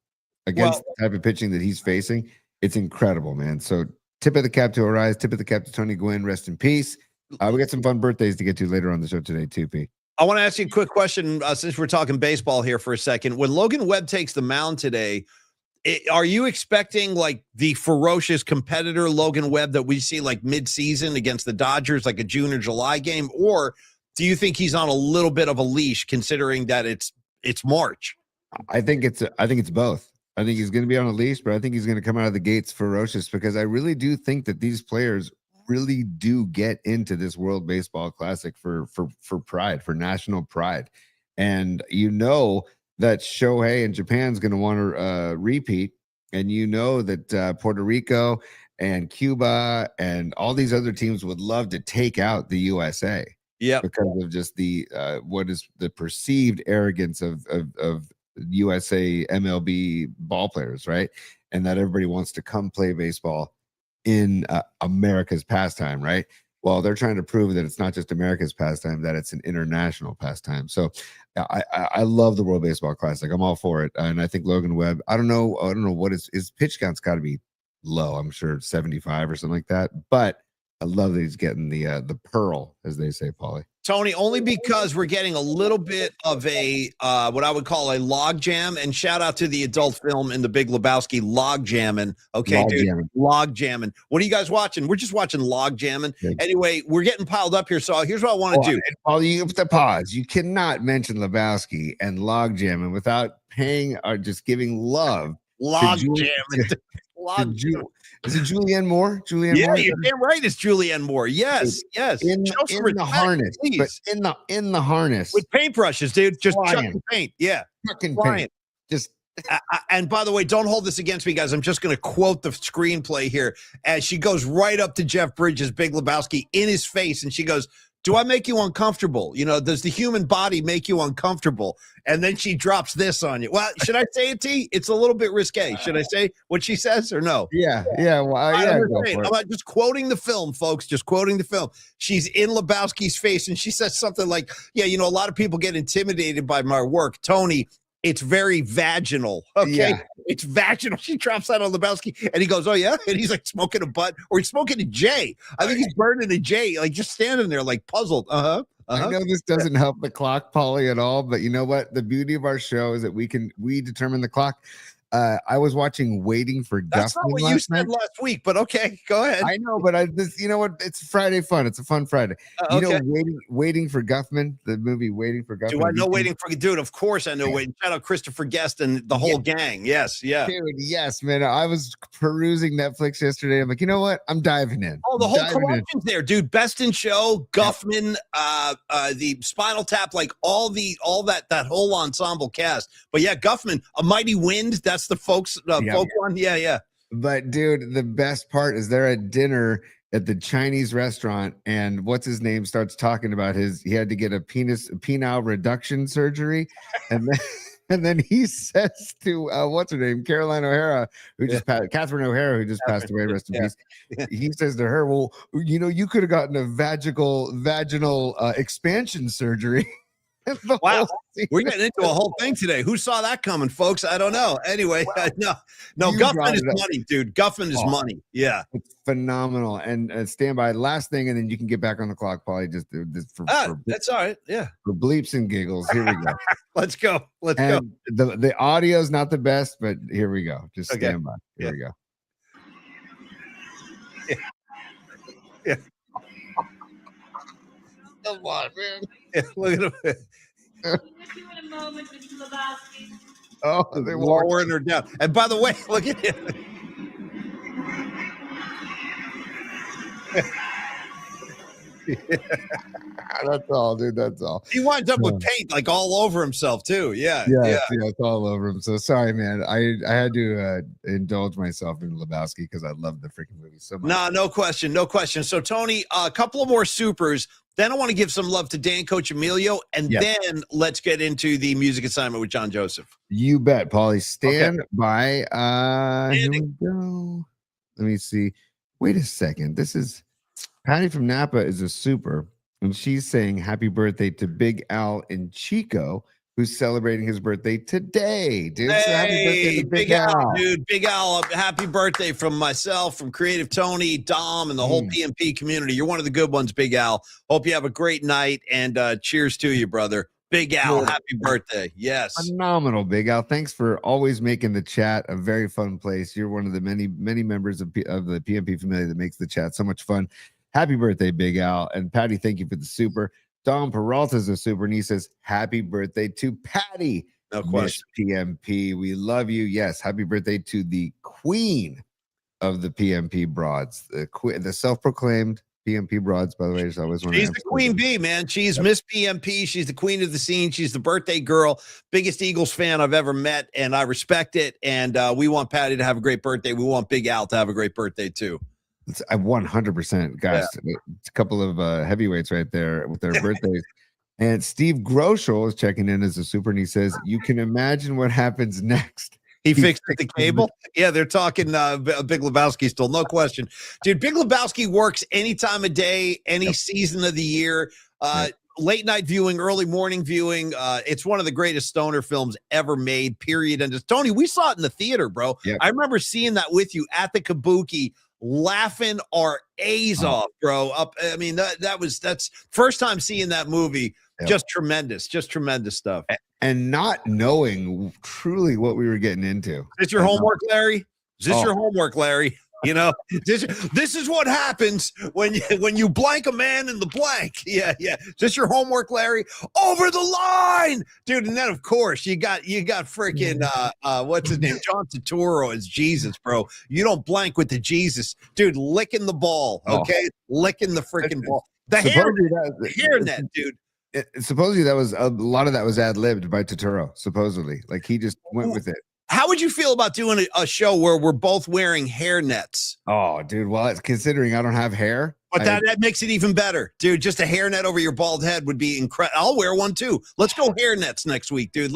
Against the type of pitching that he's facing, it's incredible, man. So tip of the cap to Arise, tip of the cap to Tony Gwynn. Rest in peace. We got some fun birthdays to get to later on the show today, too, P. I want to ask you a quick question since we're talking baseball here for a second. When Logan Webb takes the mound today, are you expecting like the ferocious competitor Logan Webb that we see like mid-season against the Dodgers, like a June or July game? Or do you think he's on a little bit of a leash considering that it's March? I think it's both. I think he's going to be on a leash, but I think he's going to come out of the gates ferocious because I really do think that these players really do get into this World Baseball Classic for pride, for national pride. And you know that Shohei in Japan's going to want to repeat. And you know that Puerto Rico and Cuba and all these other teams would love to take out the USA. Yeah, because of just the what is the perceived arrogance of USA MLB ball players, right? And that everybody wants to come play baseball in America's pastime, right? Well, they're trying to prove that it's not just America's pastime, that it's an international pastime. So I love the World Baseball Classic. I'm all for it. And I think Logan Webb, I don't know what his pitch count's got to be low. I'm sure 75 or something like that. But I love that he's getting the pearl, as they say, Paulie. Tony, only because we're getting a little bit of a what I would call a log jam. And shout out to the adult film in The Big Lebowski, log jamming. Okay, log jamming. What are you guys watching? We're just watching log jamming. Anyway, we're getting piled up here. So here's what I want to do. Paul, you have to pause. You cannot mention Lebowski and log jamming without paying or just giving love. Log jamming. Is it Julianne Moore? Moore? You're damn right. It's Julianne Moore. Yes. In the harness, please. But in the harness with paintbrushes, dude. Just chucking paint. Yeah, chucking paint. Just And by the way, don't hold this against me, guys. I'm just going to quote the screenplay here as she goes right up to Jeff Bridges, Big Lebowski, in his face, and she goes, "Do I make you uncomfortable? You know, does the human body make you uncomfortable?" And then she drops this on you. Well, should I say it, T? It's a little bit risque. Should I say what she says or no? Yeah. Well, I'm just quoting the film, folks. Just quoting the film. She's in Lebowski's face, and she says something like, "Yeah, you know, a lot of people get intimidated by my work, Tony. It's very vaginal." Okay, it's vaginal. She drops that on Lebowski, and he goes, "Oh yeah," and he's like smoking a butt, or he's smoking a J. I think he's burning a J, like just standing there, like puzzled. I know this doesn't help the clock, Polly, at all, but you know what? The beauty of our show is that we determine the clock. I was watching Waiting for That's Guffman not what you last said night. last week, but okay, go ahead. I know, but you know what? It's Friday fun. It's a fun Friday. You know, Waiting for Guffman, the movie Waiting for Guffman. Do I know Waiting for Dude? Of course I know Waiting. Shout out Christopher Guest and the whole gang. Yes, yeah. Dude, yes, man. I was perusing Netflix yesterday. I'm like, you know what? I'm diving in. Oh, the whole collection's there, dude. Best in Show, Guffman, the Spinal Tap, like all that whole ensemble cast. But yeah, Guffman, A Mighty Wind. That's the folk one. Yeah. But dude, the best part is they're at dinner at the Chinese restaurant, and what's his name starts talking about he had to get a penile reduction surgery, and then he says to what's her name, Caroline O'Hara, Catherine O'Hara, who just passed away, rest in peace. He says to her, "Well, you know, you could have gotten a vaginal expansion surgery." Wow, we're getting into a whole thing today. Who saw that coming, folks? I don't know. Anyway, no, Guffman is money, dude. Guffman is money. Yeah, it's phenomenal. And stand by. Last thing, and then you can get back on the clock, Paulie. Just for that's all right. Yeah, for bleeps and giggles. Here we go. Let's go. The audio's not the best, but here we go. Just stand by. Here we go. Yeah. Come on, man. Yeah, look at him. Oh, they're lowering her down. And by the way, look at him. That's all, dude. That's all. He winds up with paint like all over himself too. Yeah, it's all over him. So sorry, man. I had to indulge myself in Lebowski because I love the freaking movie so much. Nah, no question. So Tony, a couple of more supers. Then I want to give some love to Dan Coach Emilio, and then let's get into the music assignment with John Joseph. You bet, Paulie. Stand by. Here we go. Let me see. Wait a second. This is Patty from Napa is a super, and she's saying happy birthday to Big Al in Chico, who's celebrating his birthday today, dude. Hey, so happy birthday to Big Al, dude. Big Al, happy birthday from myself, from Creative Tony, Dom, and the whole PMP community. You're one of the good ones, Big Al. Hope you have a great night, and cheers to you, brother. Big Al, happy birthday. Yes. Phenomenal, Big Al. Thanks for always making the chat a very fun place. You're one of the many members of the PMP family that makes the chat so much fun. Happy birthday, Big Al. And Patty, thank you for the super. Dom Peralta's a super, and he says, happy birthday to Patty. No question. PMP, we love you. Yes, happy birthday to the queen of the PMP broads, the self-proclaimed PMP broads, by the way. She's the queen bee, man. She's Miss PMP. She's the queen of the scene. She's the birthday girl. Biggest Eagles fan I've ever met, and I respect it. And we want Patty to have a great birthday. We want Big Al to have a great birthday, too. I 100%, guys. It's a couple of heavyweights right there with their birthdays. And Steve Groschel is checking in as a super, and he says, you can imagine what happens next. He fixed the cable. Yeah, they're talking Big Lebowski still, no question. Dude, Big Lebowski works any time of day, any season of the year. Late night viewing, early morning viewing. It's one of the greatest stoner films ever made, period. And just, Tony, we saw it in the theater, bro. I remember seeing that with you at the Kabuki, laughing our A's off, bro. I mean, that's first time seeing that movie. Just tremendous stuff. And not knowing truly what we were getting into. Is this your homework, Larry? Is this your homework, Larry? You know, this is what happens when you blank a man in the blank. Yeah. Is this your homework, Larry? Over the line, dude. And then of course you got freaking what's his name? John Turturro as Jesus, bro. You don't blank with the Jesus, dude. Licking the ball, okay? Licking the freaking ball. The hairnet, dude. Supposedly that was a lot of that was ad-libbed by Turturro. Supposedly, like he just went with it. How would you feel about doing a show where we're both wearing hair nets? Oh, dude. Well, it's considering I don't have hair. But that makes it even better, dude. Just a hairnet over your bald head would be incredible. I'll wear one too. Let's go hairnets next week, dude.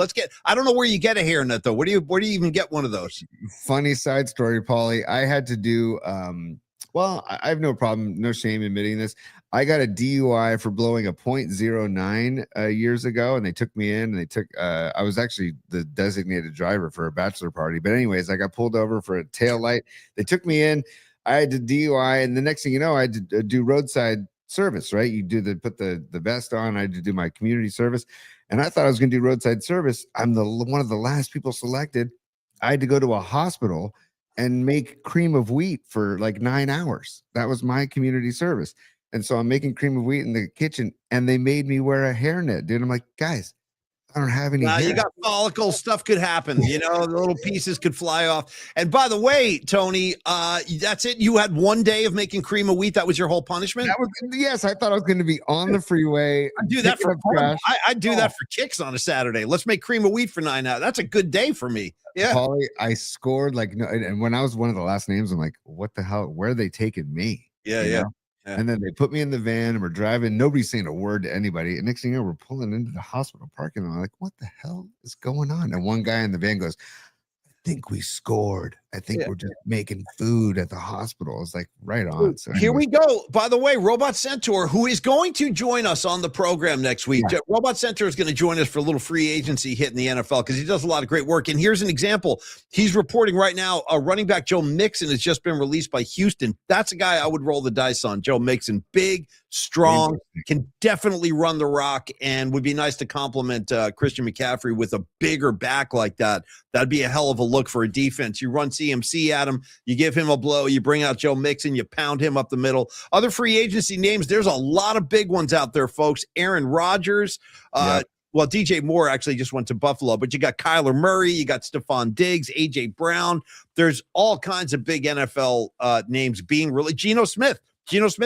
I don't know where you get a hairnet though. Where do you even get one of those? Funny side story, Paulie. I had to do, well, I have no problem, no shame admitting this. I got a DUI for blowing a .09 years ago, and they took me in, and I was actually the designated driver for a bachelor party. But anyways, I got pulled over for a tail light. They took me in. I had to DUI, and the next thing you know, I had to do roadside service, right? You put the vest on. I had to do my community service, and I thought I was going to do roadside service. I'm one of the last people selected. I had to go to a hospital and make cream of wheat for like 9 hours. That was my community service. And so I'm making cream of wheat in the kitchen, and they made me wear a hairnet, dude. I'm like, guys, I don't have any hair. You got follicles. Stuff could happen. The little pieces could fly off. And by the way, Tony, that's it. You had 1 day of making cream of wheat. That was your whole punishment? Yes, I thought I was going to be on the freeway. I'd do that for fun. I'd do that for kicks on a Saturday. Let's make cream of wheat for 9 hours. That's a good day for me. Yeah. Paulie, I scored and when I was one of the last names, I'm like, what the hell? Where are they taking me? Yeah. And then they put me in the van and we're driving. Nobody's saying a word to anybody. And next thing you know, we're pulling into the hospital parking lot. I'm like, what the hell is going on? And one guy in the van goes, I think we scored. I think we're just making food at the hospital. It's like right on. So here we go. By the way, Robot Centaur, who is going to join us on the program next week. Yeah. Robot Centaur is going to join us for a little free agency hit in the NFL because he does a lot of great work. And here's an example. He's reporting right now, running back Joe Mixon has just been released by Houston. That's a guy I would roll the dice on. Joe Mixon, big, strong, can definitely run the rock, and would be nice to complement Christian McCaffrey with a bigger back like that. That'd be a hell of a look for a defense. You run CMC at him, you give him a blow, you bring out Joe Mixon, you pound him up the middle. Other free agency names, there's a lot of big ones out there, folks. Aaron Rodgers, well, DJ Moore actually just went to Buffalo, but you got Kyler Murray, you got Stephon Diggs, AJ Brown. There's all kinds of big NFL names being released. Geno Smith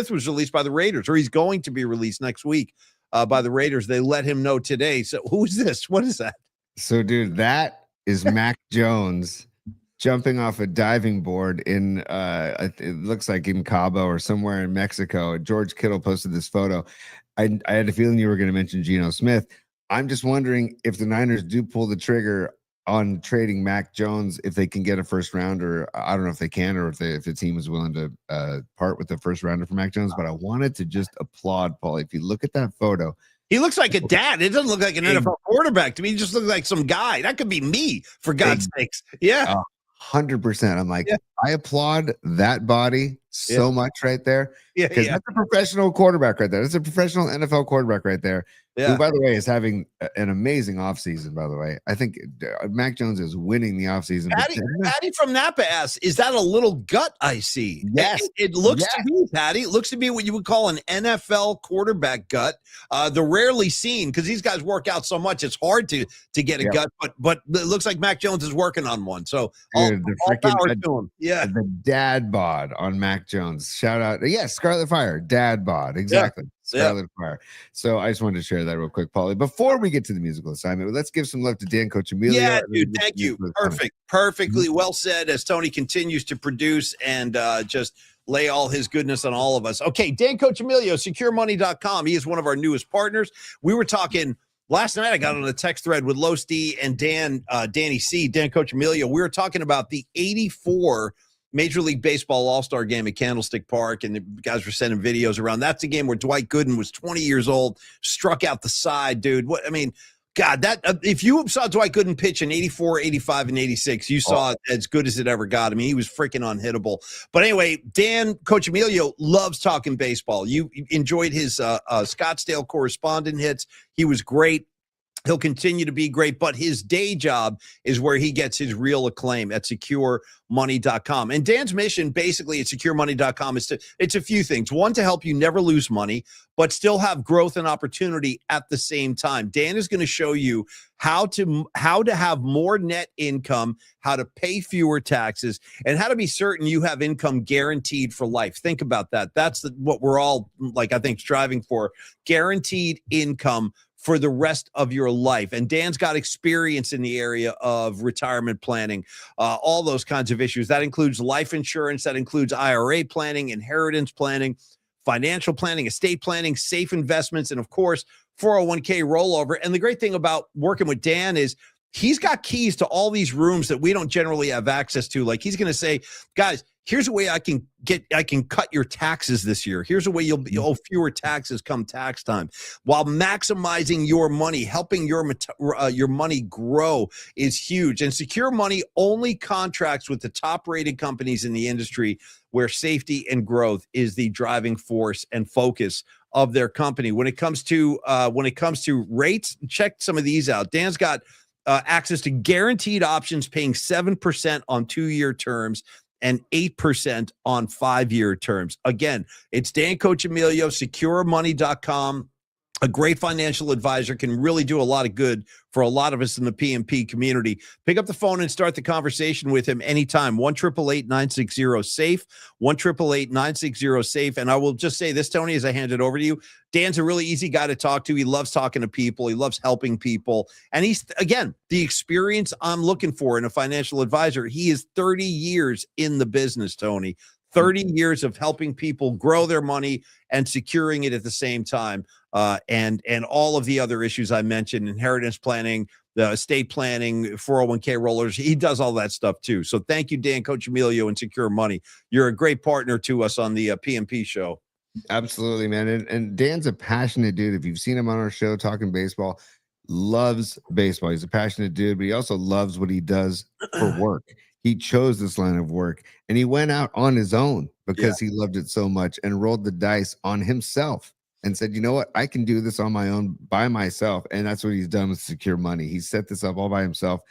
was released by the Raiders, or he's going to be released next week by the Raiders. They let him know today. So who is this? What is that? So, dude, that is Mac Jones jumping off a diving board in it looks like in Cabo or somewhere in Mexico. George Kittle posted this photo. I had a feeling you were going to mention Geno Smith. I'm just wondering if the Niners do pull the trigger on trading Mac Jones, if they can get a first rounder. I don't know if they can, or if the team is willing to part with the first rounder for Mac Jones. But I wanted to just applaud Paul. If you look at that photo, he looks like a dad. It doesn't look like an NFL quarterback to me. He just looks like some guy. That could be me, for God's sakes. Yeah. 100%. I'm like, I applaud that body so much right there. Yeah. Because that's a professional quarterback right there. That's a professional NFL quarterback right there. Yeah. Who, by the way, is having an amazing offseason, by the way. I think Mac Jones is winning the offseason. Patty from Napa asks, is that a little gut I see? Yes. It looks to me, Patty, it looks to me what you would call an NFL quarterback gut. They're rarely seen because these guys work out so much. It's hard to get a gut, but it looks like Mac Jones is working on one. So all power to him. Yeah. The dad bod on Mac Jones. Shout out. Yes, Scarlet Fire. Dad bod. Exactly. Yeah. Scarlet Fire. So I just wanted to share that real quick, Paulie. Before we get to the musical assignment, let's give some love to Dan Coach Emilio. Yeah, dude, thank you. Perfectly well said as Tony continues to produce and just lay all his goodness on all of us. Okay, Dan Coach Emilio, securemoney.com. He is one of our newest partners. We were talking last night. I got on a text thread with Los D and Danny C, Dan Coach Emilio. We were talking about the 84 Major League Baseball All-Star game at Candlestick Park, and the guys were sending videos around. That's the game where Dwight Gooden was 20 years old, struck out the side, dude. What I mean, God, that if you saw Dwight Gooden pitch in 84, 85, and 86, you saw it as good as it ever got. I mean, he was freaking unhittable. But anyway, Dan, Coach Emilio, loves talking baseball. You enjoyed his Scottsdale correspondent hits. He was great. He'll continue to be great, but his day job is where he gets his real acclaim at securemoney.com. And Dan's mission basically at securemoney.com is it's a few things. One, to help you never lose money, but still have growth and opportunity at the same time. Dan is going to show you how to have more net income, how to pay fewer taxes, and how to be certain you have income guaranteed for life. Think about that. That's what we're all, like, I think, striving for. Guaranteed income for the rest of your life. And Dan's got experience in the area of retirement planning, all those kinds of issues. That includes life insurance, that includes IRA planning, inheritance planning, financial planning, estate planning, safe investments, and of course, 401k rollover. And the great thing about working with Dan is he's got keys to all these rooms that we don't generally have access to. Like he's going to say, guys, here's a way I can cut your taxes this year. Here's a way you'll owe fewer taxes come tax time, while maximizing your money. Helping your money grow is huge. And Secure Money only contracts with the top rated companies in the industry, where safety and growth is the driving force and focus of their company. When it comes to rates, check some of these out. Dan's got access to guaranteed options paying 7% on 2-year terms and 8% on 5-year terms. Again, it's Dan Coachemilio, securemoney.com. A great financial advisor can really do a lot of good for a lot of us in the PMP community. Pick up the phone and start the conversation with him anytime. 1-888-960-SAFE, 1-888-960-SAFE. And I will just say this, Tony, as I hand it over to you, Dan's a really easy guy to talk to. He loves talking to people. He loves helping people. And he's, again, the experience I'm looking for in a financial advisor. He is 30 years in the business, Tony. 30 years of helping people grow their money and securing it at the same time. And all of the other issues I mentioned, inheritance planning, the estate planning, 401k rollers. He does all that stuff too. So thank you, Dan Coachemilio and Secure Money. You're a great partner to us on the PMP show. Absolutely, man. And Dan's a passionate dude. If you've seen him on our show talking baseball, loves baseball. He's a passionate dude, but he also loves what he does for work. He chose this line of work, and he went out on his own because he loved it so much and rolled the dice on himself and said, you know what, I can do this on my own by myself. And that's what he's done with Secure Money. He set this up all by himself.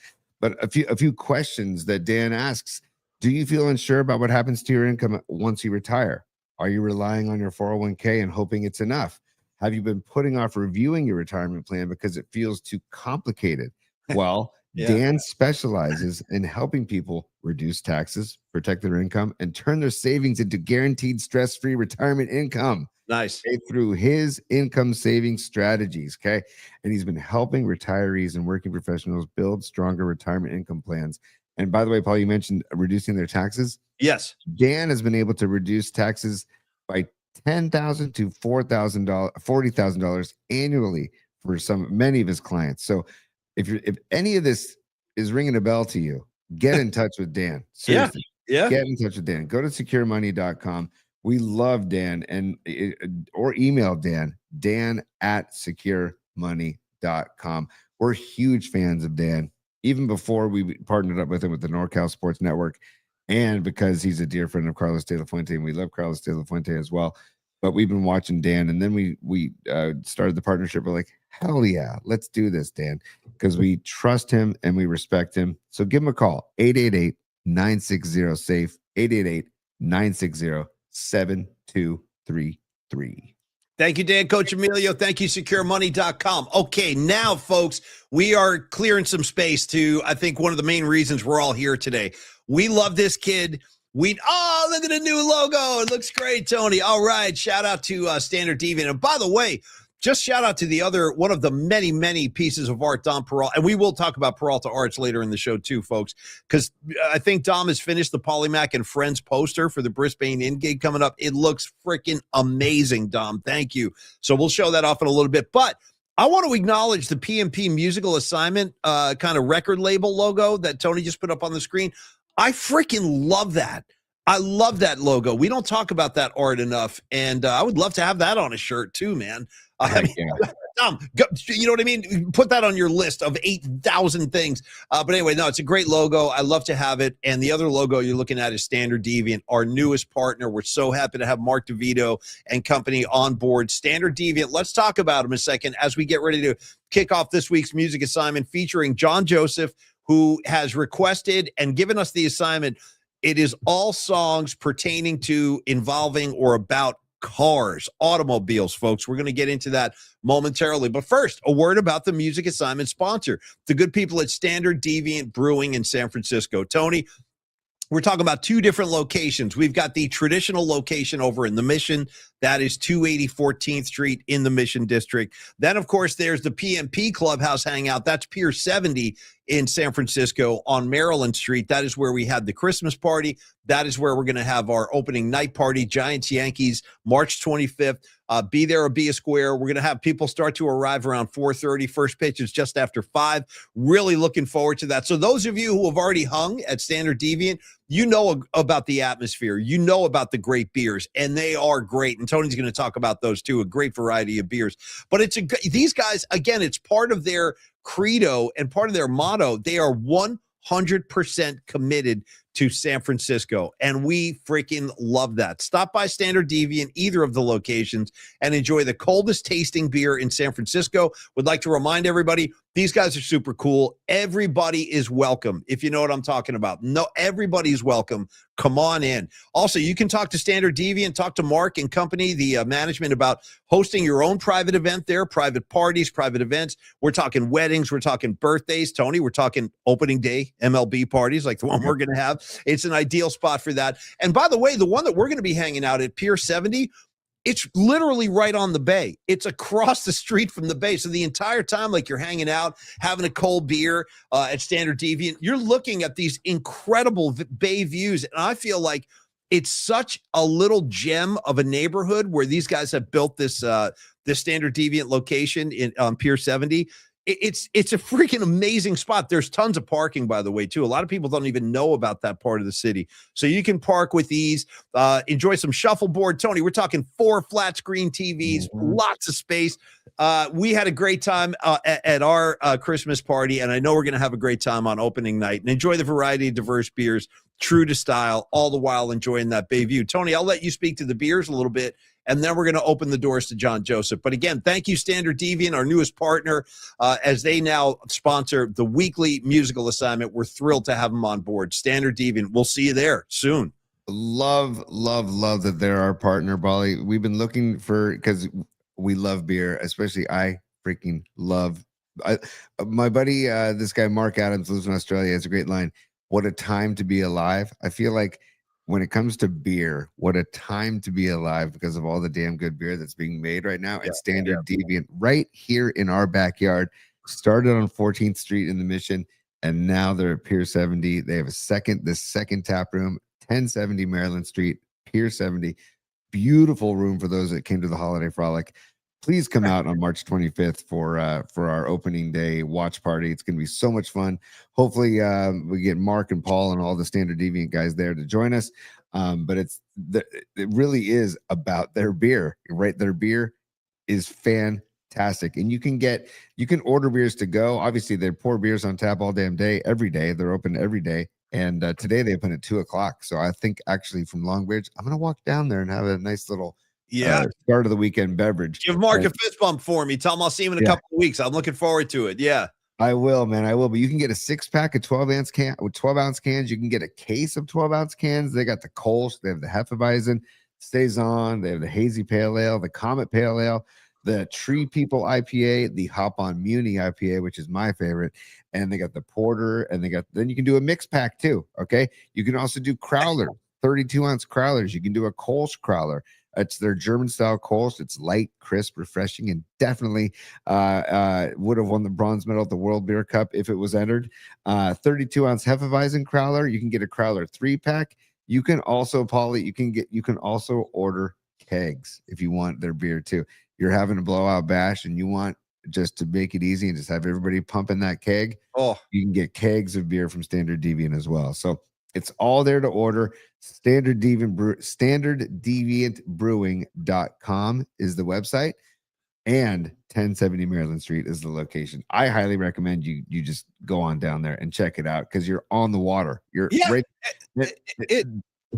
But a few questions that Dan asks: do you feel unsure about what happens to your income once you retire? Are you relying on your 401k and hoping it's enough? Have you been putting off reviewing your retirement plan because it feels too complicated? Well, Dan specializes in helping people reduce taxes, protect their income, and turn their savings into guaranteed stress-free retirement income. Nice. Through his income saving strategies. Okay. And he's been helping retirees and working professionals build stronger retirement income plans. And by the way, Paul, you mentioned reducing their taxes. Yes. Dan has been able to reduce taxes by $10,000 to $40,000 annually for many of his clients. So if any of this is ringing a bell to you, get in touch with Dan. Seriously, get in touch with Dan. Go to securemoney.com. We love Dan, or email Dan at securemoney.com. We're huge fans of Dan, even before we partnered up with him with the NorCal Sports Network, and because he's a dear friend of Carlos De La Fuente, and we love Carlos De La Fuente as well. But we've been watching Dan, and then we started the partnership. We're like, hell yeah, let's do this, Dan, because we trust him and we respect him. So give him a call, 888-960-SAFE, 888-960-7233. Thank you, Dan Coachemilio. Thank you, securemoney.com. Okay, now, folks, we are clearing some space to, I think, one of the main reasons we're all here today. We love this kid. Look at the new logo. It looks great, Tony. All right. Shout out to Standard Deviant. And by the way, just shout out to the other one of the many, many pieces of art, Dom Peralta. And we will talk about Peralta Arts later in the show too, folks, because I think Dom has finished the Polymac and Friends poster for the Brisbane In gig coming up. It looks freaking amazing, Dom. Thank you. So we'll show that off in a little bit. But I want to acknowledge the PMP musical assignment kind of record label logo that Tony just put up on the screen. I freaking love that. I love that logo. We don't talk about that art enough, and I would love to have that on a shirt too, man. Tom, you know what I mean? Put that on your list of 8,000 things. But anyway, no, it's a great logo. I love to have it. And the other logo you're looking at is Standard Deviant, our newest partner. We're so happy to have Mark DeVito and company on board. Standard Deviant, let's talk about them a second as we get ready to kick off this week's music assignment featuring John Joseph, who has requested and given us the assignment. It is all songs pertaining to, involving, or about cars, automobiles, folks. We're going to get into that momentarily. But first, a word about the music assignment sponsor, the good people at Standard Deviant Brewing in San Francisco. Tony, we're talking about two different locations. We've got the traditional location over in the Mission, That is 280 14th Street in the Mission District. Then, of course, there's the PMP Clubhouse Hangout. That's Pier 70 in San Francisco on Maryland Street. That is where we had the Christmas party. That is where we're going to have our opening night party, Giants Yankees, March 25th. Be there or be a square. We're going to have people start to arrive around 4:30. First pitch is just after 5. Really looking forward to that. So those of you who have already hung at Standard Deviant, you know about the atmosphere. You know about the great beers, and they are great. And Tony's going to talk about those too, a great variety of beers. But these guys, again, it's part of their credo and part of their motto. They are 100% committed to San Francisco, and we freaking love that. Stop by Standard Deviant, either of the locations, and enjoy the coldest tasting beer in San Francisco. Would like to remind everybody, these guys are super cool. Everybody is welcome, if you know what I'm talking about. No, everybody's welcome. Come on in. Also, you can talk to Standard Deviant, talk to Mark and company, the management, about hosting your own private event there, private parties, private events. We're talking weddings. We're talking birthdays, Tony. We're talking opening day MLB parties like the one we're going to have. It's an ideal spot for that. And by the way, the one that we're going to be hanging out at, Pier 70, it's literally right on the bay. It's across the street from the bay. So the entire time, like, you're hanging out, having a cold beer at Standard Deviant, you're looking at these incredible bay views. And I feel like it's such a little gem of a neighborhood where these guys have built this Standard Deviant location on Pier 70. It's a freaking amazing spot. There's tons of parking, by the way, too. A lot of people don't even know about that part of the city. So you can park with ease, enjoy some shuffleboard. Tony, we're talking 4 flat screen TVs, lots of space. We had a great time at our Christmas party, and I know we're going to have a great time on opening night and enjoy the variety of diverse beers, true to style, all the while enjoying that bay view. Tony, I'll let you speak to the beers a little bit, and then we're going to open the doors to John Joseph. But again, thank you, Standard Deviant, our newest partner, as they now sponsor the weekly musical assignment. We're thrilled to have them on board. Standard Deviant, we'll see you there soon. Love that they're our partner, Bolly. We've been looking for, because we love beer, especially I freaking love. My buddy, this guy Mark Adams, lives in Australia, has a great line. What a time to be alive. I feel like when it comes to beer, what a time to be alive because of all the damn good beer that's being made right now. And Standard Deviant right here in our backyard. Started on 14th Street in the Mission, and now they're at Pier 70. They have the second tap room, 1070 Maryland Street, Pier 70. Beautiful room for those that came to the holiday frolic. Please come out on March 25th for our opening day watch party. It's going to be so much fun. Hopefully, we get Mark and Paul and all the Standard Deviant guys there to join us. But it really is about their beer, right? Their beer is fantastic, and you can order beers to go. Obviously, they pour beers on tap all damn day, every day. They're open every day. And today they open at 2:00. So I think actually from Long Bridge, I'm going to walk down there and have a nice little start of the weekend beverage. Give Mark a fist bump for me. Tell him I'll see him in a couple of weeks. I'm looking forward to it. Yeah. I will, man. I will. But you can get a 6-pack of 12-ounce with 12-ounce cans. You can get a case of 12-ounce cans. They got the Kolsch. They have the Hefeweizen, Saison. They have the Hazy Pale Ale, the Comet Pale Ale, the Tree People IPA, the Hop on Muni IPA, which is my favorite. And they got the Porter, and then you can do a mix pack too. Okay. You can also do Crowler, 32-ounce Crowlers. You can do a Kolsch Crowler. It's their German style Kolsch. It's light, crisp, refreshing, and definitely would have won the bronze medal at the World Beer Cup if it was entered. 32-ounce Hefeweizen Crowler. You can get a Crowler 3-pack. You can also, Paulie, you can also order kegs if you want their beer too. You're having a blowout bash and you want just to make it easy and just have everybody pumping that keg. Oh, you can get kegs of beer from Standard Deviant as well. So it's all there to order. StandardDeviantBrewing.com is the website, and 1070 Maryland Street is the location. I highly recommend you just go on down there and check it out because you're on the water. You're right.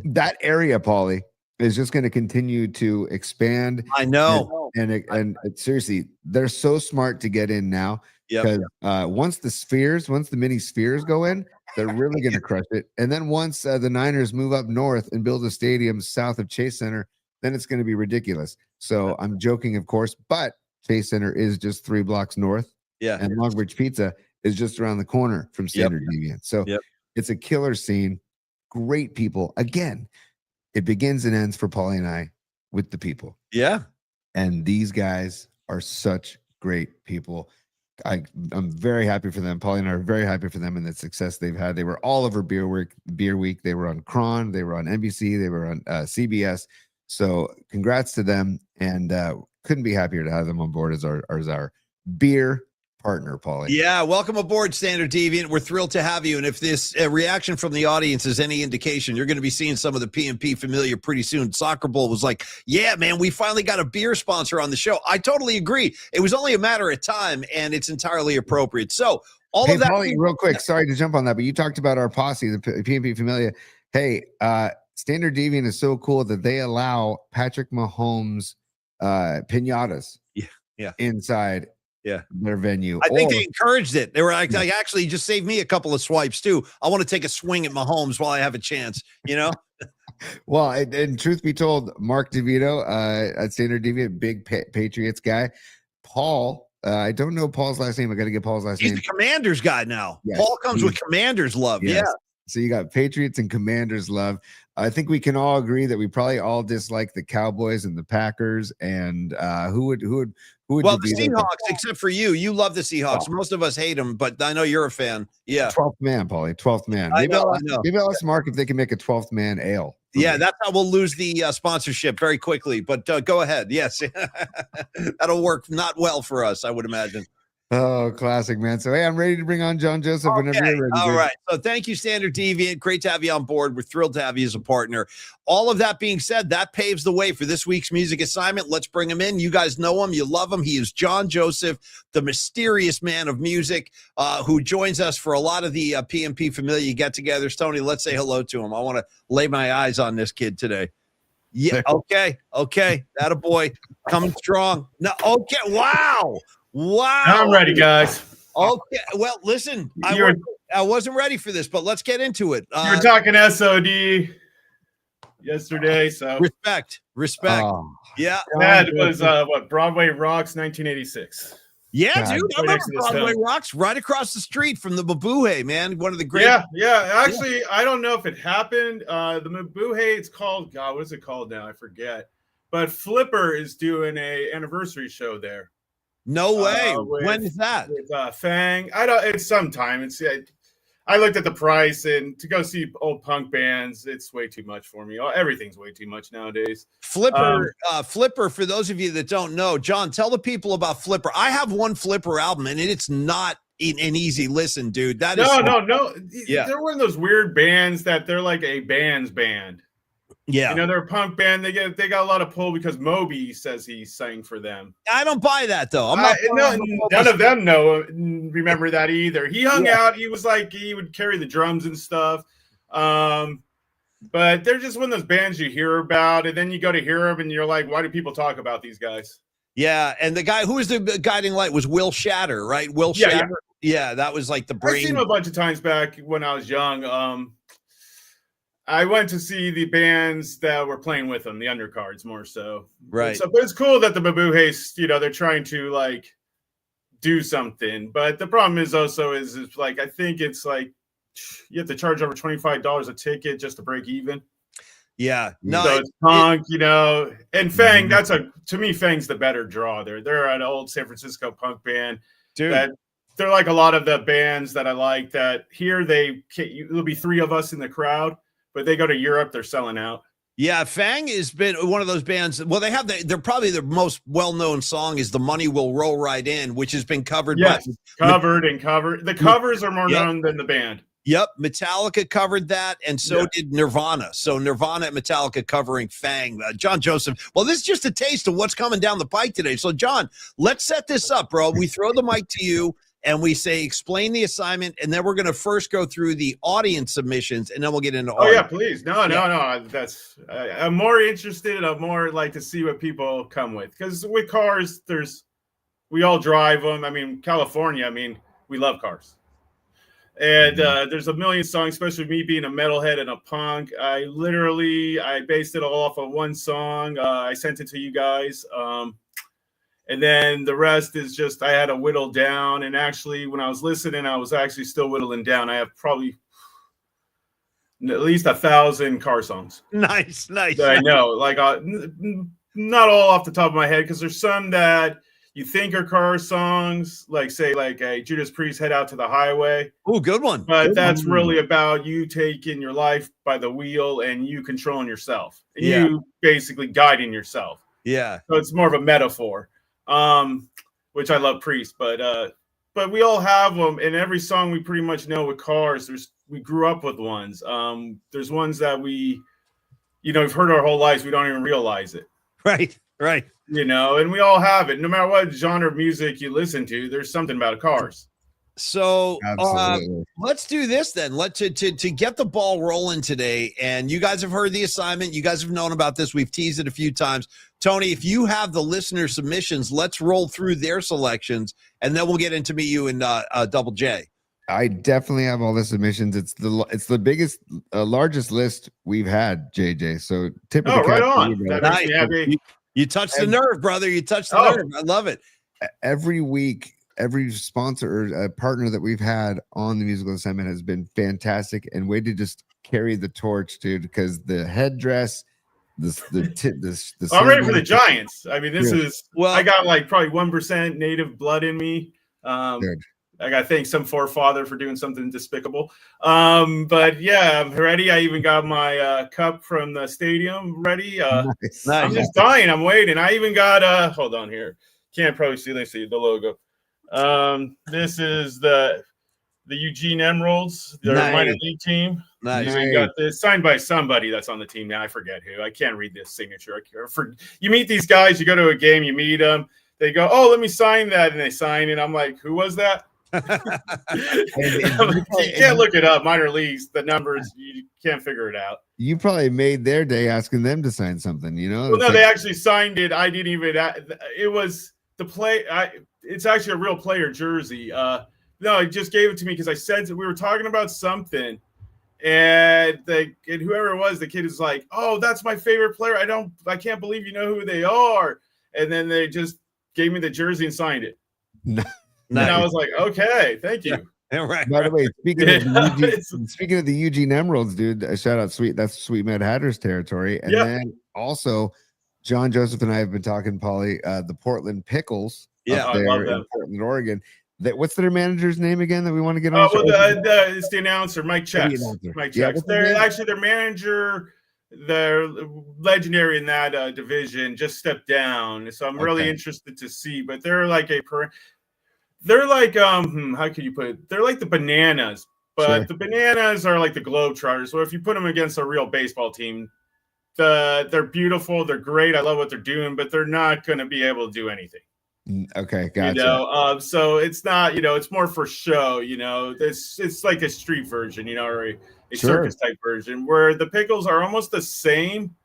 That area, Paulie, is just going to continue to expand. I know. And seriously, they're so smart to get in now. Because once the mini spheres go in, they're really going to crush it. And then once the Niners move up north and build a stadium south of Chase Center, then it's going to be ridiculous. So I'm joking, of course, but Chase Center is just 3 blocks north. Yeah. And Longbridge Pizza is just around the corner from Standard Deviant. So it's a killer scene. Great people. Again, it begins and ends for Paulie and I with the people. Yeah. And these guys are such great people. I'm very happy for them. Paulie and I are very happy for them and the success they've had. They were all over Beer Week. They were on Cron. They were on NBC. They were on CBS. So congrats to them, and couldn't be happier to have them on board as our beer partner, Paulie. Yeah, welcome aboard, Standard Deviant. We're thrilled to have you. And if this reaction from the audience is any indication, you're going to be seeing some of the PNP familiar pretty soon. Soccer Bowl was like, yeah, man, we finally got a beer sponsor on the show. I totally agree. It was only a matter of time, and it's entirely appropriate. So all of that. Paulie, real quick, sorry to jump on that, but you talked about our posse, the PNP familia. Hey, Standard Deviant is so cool that they allow Patrick Mahomes pinatas inside their venue. I think they encouraged it. They were like, actually, just save me a couple of swipes too. I want to take a swing at Mahomes while I have a chance, you know? Well, and truth be told, Mark DeVito at Standard Deviant, big Patriots guy. Paul, I don't know Paul's last name. I got to get Paul's last name. He's the Commanders guy now. Yes, Paul comes with Commanders love. Yes. Yeah. So you got Patriots and Commanders love. I think we can all agree that we probably all dislike the Cowboys and the Packers. And who would well, the Seahawks, except for you. You love the Seahawks. Oh. Most of us hate them, but I know you're a fan. Yeah. 12th man, Paulie. 12th man. Maybe I know. Maybe I'll ask Mark if they can make a 12th man ale. Yeah, that's how we'll lose the sponsorship very quickly. But go ahead. Yes. That'll work not well for us, I would imagine. Oh, classic, man. So, hey, I'm ready to bring on John Joseph whenever you're ready. All right. So thank you, Standard Deviant. Great to have you on board. We're thrilled to have you as a partner. All of that being said, that paves the way for this week's music assignment. Let's bring him in. You guys know him. You love him. He is John Joseph, the mysterious man of music, who joins us for a lot of the PNP familiar get-togethers. Tony, let's say hello to him. I want to lay my eyes on this kid today. Yeah. Okay. That a boy coming strong. No. Okay. Wow. I'm ready, guys. Okay. Well, listen, I wasn't ready for this, but let's get into it. You were talking SOD yesterday, so respect. Oh, Yeah. That was what Broadway Rocks 1986. Yeah, God, dude. I remember Broadway Rocks right across the street from the Mabuhay, man. One of the great. Yeah. Actually, I don't know if it happened. The Mabuhay, it's called, God, what is it called now? I forget. But Flipper is doing a anniversary show there. No way. When is that? With Fang. It's sometime. I looked at the price, and to go see old punk bands, it's way too much for me. Everything's way too much nowadays. Flipper, for those of you that don't know, John, tell the people about Flipper. I have one Flipper album, and it's not an easy listen, dude. That is no. Yeah. They're one of those weird bands that they're like a band's band. Yeah, they're a punk band. They got a lot of pull because Moby says he sang for them. I don't buy that though. None of them remember that either. He hung out. He was like he would carry the drums and stuff. But they're just one of those bands you hear about, and then you go to hear them, and you're like, why do people talk about these guys? Yeah, and the guy who was the guiding light was Will Shatter, right? Will Shatter. Yeah, that was like the brain. I've seen him a bunch of times back when I was young. I went to see the bands that were playing with them, the undercards more so. Right. So, but it's cool that the Mabuhays, they're trying to like do something. But the problem is also is like, I think it's like you have to charge over $25 a ticket just to break even. Yeah. No, so it's punk, and Fang, to me, Fang's the better draw. They're an old San Francisco punk band. Dude. That they're like a lot of the bands that I like that here there'll be three of us in the crowd. But they go to Europe, they're selling out. Yeah, Fang has been one of those bands. Well, they have they're probably their most well-known song is "The Money Will Roll Right In," which has been covered. Yes, covered. The covers are more known than the band. Yep, Metallica covered that, and so did Nirvana. So Nirvana and Metallica covering Fang. John Joseph. Well, this is just a taste of what's coming down the pike today. So, John, let's set this up, bro. We throw the mic to you. And we say, explain the assignment, and then we're going to first go through the audience submissions, and then we'll get into yeah, please. No. That's I'm more interested. I'm more like to see what people come with. Because with cars, we all drive them. I mean, California, we love cars. And there's a million songs, especially me being a metalhead and a punk. I based it all off of one song. I sent it to you guys. And then the rest is just I had to whittle down. And actually, when I was listening, I was actually still whittling down. I have probably at least 1,000 car songs. Nice. That I know. Like not all off the top of my head, because there's some that you think are car songs, like say like a Judas Priest, Head Out to the Highway. Oh, good one. But Good that's one. really about you taking your life by the wheel and you controlling yourself. And Yeah. you basically guiding yourself. Yeah. So it's more of a metaphor, which I love Priest. But we all have them. And every song we pretty much know with cars, we grew up with ones. There's ones that we've heard our whole lives. We don't even realize it. Right. Right. And we all have it. No matter what genre of music you listen to, there's something about cars. So Absolutely. let's do this then. To get the ball rolling today. And you guys have heard the assignment. You guys have known about this. We've teased it a few times. Tony, if you have the listener submissions, let's roll through their selections, and then we'll get into me, you, and Double J. I definitely have all the submissions. It's the biggest, largest list we've had, JJ. So tip of the cap right to on. you, brother. That makes me happy. You touched the nerve, brother. You touched the nerve. I love it. Every week, every sponsor or partner that we've had on the musical assignment has been fantastic, and way to just carry the torch, dude. Because the headdress, the I'm ready for the Giants. I mean, this Good. is I got like probably 1% native blood in me. Good. I got to thank some forefather for doing something despicable. But yeah, I'm ready. I even got my cup from the stadium ready. Nice. I'm just dying. I'm waiting. I even got hold on here. Can't probably see. Let's see the logo. This is the Eugene Emeralds, their minor league team. Nice. We got this signed by somebody that's on the team now. I forget who. I can't read this signature. You meet these guys. You go to a game. You meet them. They go, "Oh, let me sign that," and they sign it. I'm like, "Who was that?" You can't look it up. Minor leagues, the numbers, you can't figure it out. You probably made their day asking them to sign something. Well, no, they actually signed it. I didn't even. It was the play. It's actually a real player jersey. No, he just gave it to me because I said we were talking about something, and whoever it was, the kid is like, "Oh, that's my favorite player. I can't believe you know who they are." And then they just gave me the jersey and signed it. And I was like, "Okay, thank you." Yeah, right. By the way, speaking of the Eugene Emeralds, dude, a shout out, that's Sweet Mad Hatter's territory. And then also, John Joseph and I have been talking, Paulie, the Portland Pickles. Yeah, up I there love in them. Portland, Oregon. What's their manager's name again that we want to get on? It's the announcer, Mike Checks. Mike Yeah, Checks. Their manager, they're legendary in that division, just stepped down. So I'm really interested to see. But they're like how could you put it? They're like the Bananas, but the Bananas are like the Globetrotters. So if you put them against a real baseball team, they're beautiful, they're great. I love what they're doing, but they're not going to be able to do anything. Okay, gotcha. So it's not, it's more for show. It's like a street version, or a circus type version, where the Pickles are almost the same,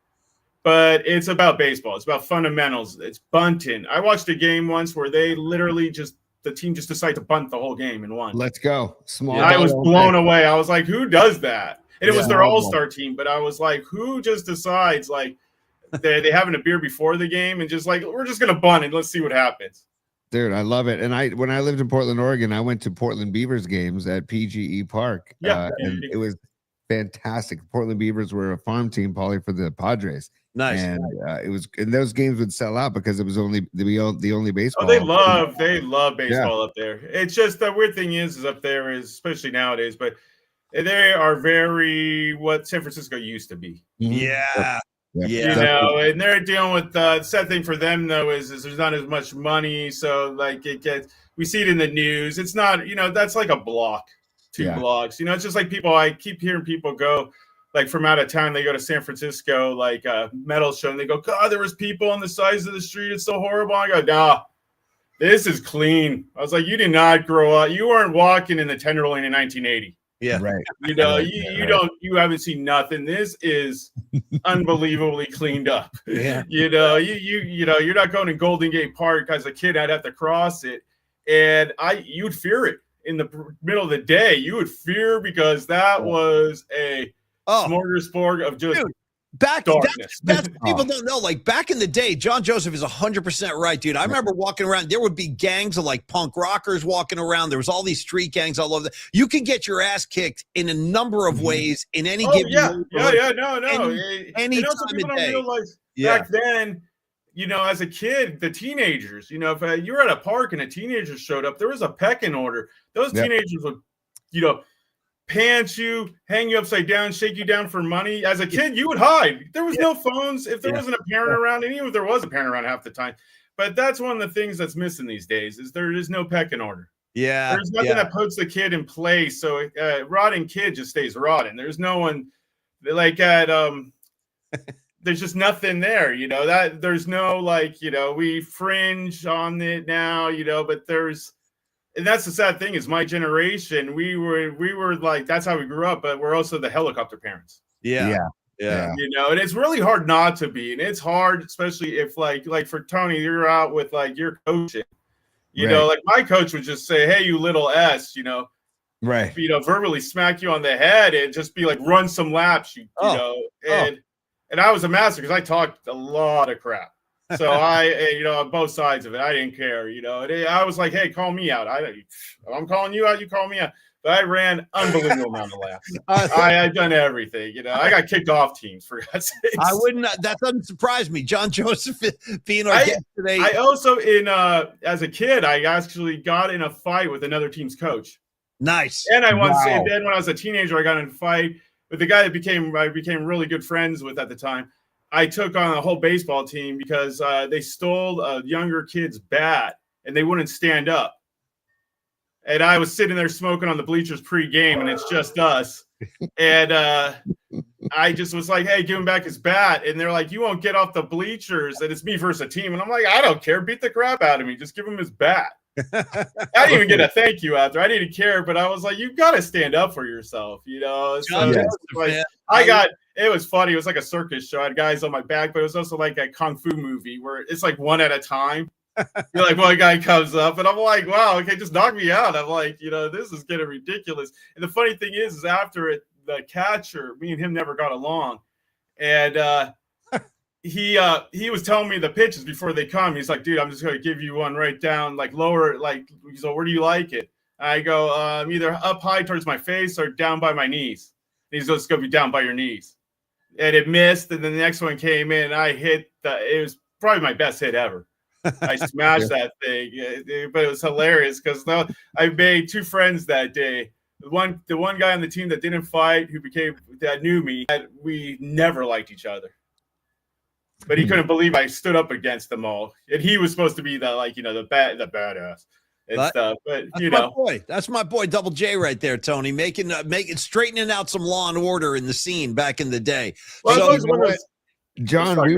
but it's about baseball. It's about fundamentals. It's bunting. I watched a game once where they literally the team just decided to bunt the whole game and won. Let's go. I was blown away. I was like, who does that? And it was their all-star team, but I was like, who just decides, like, they having a beer before the game and just like, we're just going to bunt and let's see what happens. Dude, I love it. And when I lived in Portland, Oregon, I went to Portland Beavers games at PGE Park. And it was fantastic. Portland Beavers were a farm team, probably for the Padres. Nice. And and those games would sell out because it was only the only baseball. Oh, they love baseball up there. It's just the weird thing is up there is, especially nowadays, but they are very what San Francisco used to be. Yeah. Yeah. And they're dealing with the sad thing for them though is there's not as much money, so like we see it in the news. It's not, that's like a block, two blocks. It's just like I keep hearing people go like from out of town, they go to San Francisco, like a metal show, and they go, "God, there was people on the sides of the street. It's so horrible." I go, "Nah, this is clean." I was like, "You did not grow up. You weren't walking in the Tenderloin in 1980." Yeah, right. You haven't seen nothing. This is unbelievably cleaned up. Yeah. You're not going to Golden Gate Park as a kid. I'd have to cross it, and you'd fear it in the middle of the day. You would fear because that was a smorgasbord of just darkness. That's what people don't know. Like back in the day, John Joseph is 100% right, dude. I remember walking around. There would be gangs of like punk rockers walking around. There was all these street gangs all over. You could get your ass kicked in a number of ways in any given no. any time of day. Back then, you know, as a kid, the teenagers, you know, if you were at a park and a teenager showed up, there was a pecking order. Those teenagers would, you know, pants you, hang you upside down, shake you down for money. As a kid, you would hide. There was no phones. If there wasn't a parent around, and even if there was a parent around half the time. But that's one of the things that's missing these days is there is no pecking order. Yeah. There's nothing that puts the kid in place. So rotting kid just stays rotting. There's no one like at there's just nothing there, you know, that there's no like, you know, we fringe on it now, you know, but and that's the sad thing is my generation, we were like, that's how we grew up, but we're also the helicopter parents. Yeah. You know, and it's really hard not to be, and it's hard, especially if like for Tony, you're out with like your coaching, you know, like my coach would just say, hey, you little S, you know, you know, verbally smack you on the head and just be like, run some laps, you know, and I was a master because I talked a lot of crap. So you know, on both sides of it, I didn't care, you know. I was like, hey, call me out. I'm calling you out, you call me out. But I ran unbelievable amount of laps. I've done everything, you know. I got kicked off teams for God's sakes. I wouldn't. That doesn't surprise me. John Joseph being our guest today. I also, as a kid, I actually got in a fight with another team's coach. Nice. And I once, and then when I was a teenager, I got in a fight with the guy that I became really good friends with at the time. I took on a whole baseball team because they stole a younger kid's bat and they wouldn't stand up. And I was sitting there smoking on the bleachers pre-game, and it's just us. And I just was like, hey, give him back his bat. And they're like, you won't get off the bleachers. And it's me versus a team. And I'm like, I don't care. Beat the crap out of me. Just give him his bat. I didn't even get a thank you after. I didn't care. But I was like, you've got to stand up for yourself, you know? So it was funny. It was like a circus show. I had guys on my back, but it was also like a kung fu movie where it's like one at a time. You're like, one guy comes up, and I'm like, wow, okay, just knock me out. I'm like, you know, this is getting ridiculous. And the funny thing is after it, the catcher, me and him never got along. And he was telling me the pitches before they come. He's like, dude, I'm just going to give you one right down, like lower, like, so where do you like it? I go, either up high towards my face or down by my knees. And he's just going to be down by your knees. And it missed, and then the next one came in, and I hit it was probably my best hit ever. I smashed that thing, but it was hilarious because I made two friends that day. The one guy on the team that didn't fight, that knew me, that we never liked each other. But he couldn't believe I stood up against them all, and he was supposed to be the badass and stuff. But that's my boy, Double J, right there, Tony, making straightening out some law and order in the scene back in the day. Well, John, we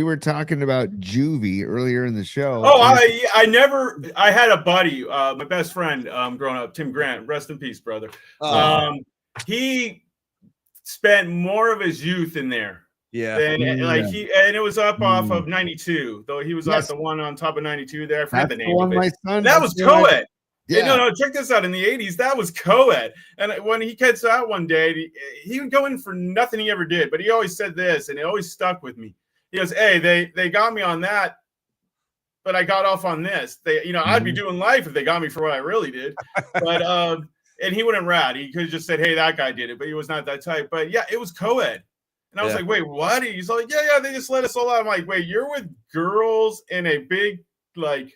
were talking about juvie earlier in the show. Oh, I had a buddy, my best friend growing up, Tim Grant, rest in peace, brother. He spent more of his youth in there. Yeah. And it was up off of 92, though he was at the one on top of 92 there. I forget the name of it. That was co-ed. Yeah. No, check this out. In the 80s, that was co-ed. And when he gets out one day, he would go in for nothing he ever did. But he always said this, and it always stuck with me. He goes, hey, they got me on that, but I got off on this. I'd be doing life if they got me for what I really did. But and he wouldn't rat. He could have just said, hey, that guy did it. But he was not that type. But, yeah, it was co-ed. And I was like, wait, what? He's like, yeah, they just let us all out. I'm like, wait, you're with girls in a big, like,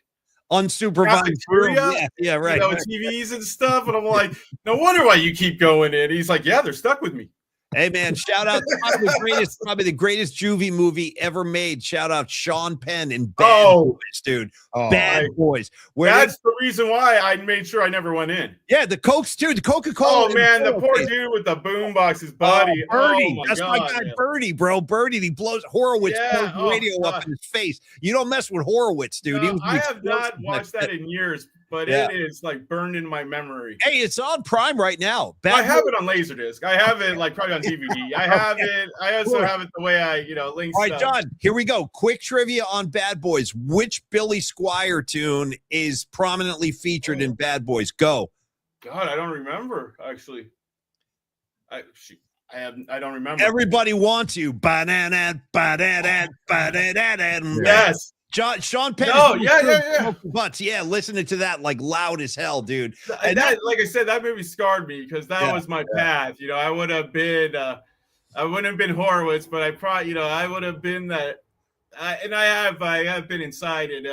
unsupervised room. Yeah, right. You know, TVs and stuff. And I'm like, no wonder why you keep going in. He's like, yeah, they're stuck with me. Hey, man, shout out probably the greatest juvie movie ever made. Shout out Sean Penn in Bad Boys, dude. Bad Boys. That's the reason why I made sure I never went in. Yeah, the Cokes, too. The Coca-Cola. Oh, man, the poor dude with the boombox, his buddy. Birdie. That's my guy, Birdie, bro. Birdie, he blows Horowitz blows the radio up in his face. You don't mess with Horowitz, dude. I have not watched that in years, but it is like burned in my memory. Hey, it's on Prime right now. I have it on Laserdisc. I have it like probably on DVD. I have it. I also have it the way I, link. All right, John, here we go. Quick trivia on Bad Boys. Which Billy Squire tune is prominently featured in Bad Boys? Go. God, I don't remember, actually. I don't remember. Everybody Wants You. Yes. Sean Penn. Oh, yeah. Butts. Yeah, listening to that like loud as hell, dude. And that, like I said, that movie scarred me because that was my path. I would have been, I wouldn't have been Horowitz, but I would have been that I have been inside, and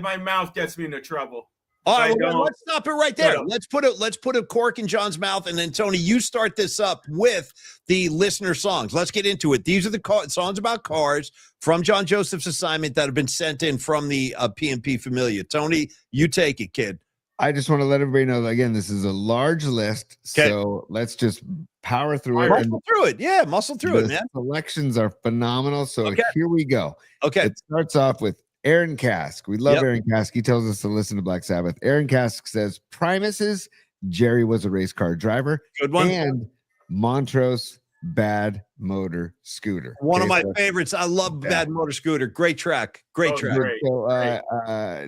my mouth gets me into trouble. All If right, I well, don't- let's stop it right there. No. Let's put a cork in John's mouth, and then Tony, you start this up with the listener songs. Let's get into it. These are the songs about cars from John Joseph's assignment that have been sent in from the PMP Familia. Tony, you take it, kid. I just want to let everybody know that, again, this is a large list, so let's just power through it. Muscle through it, yeah, muscle through it, man. Selections are phenomenal, so Okay. here we go. Okay, It starts off with Aaron Kask. We love Aaron Kask. He tells us to listen to Black Sabbath. Aaron Kask says Primus's Jerry was a race car driver. good one. And Montrose Bad Motor Scooter. One of Okay, my so- favorites. I love Bad Motor Scooter. Great track. Great Oh, track. great.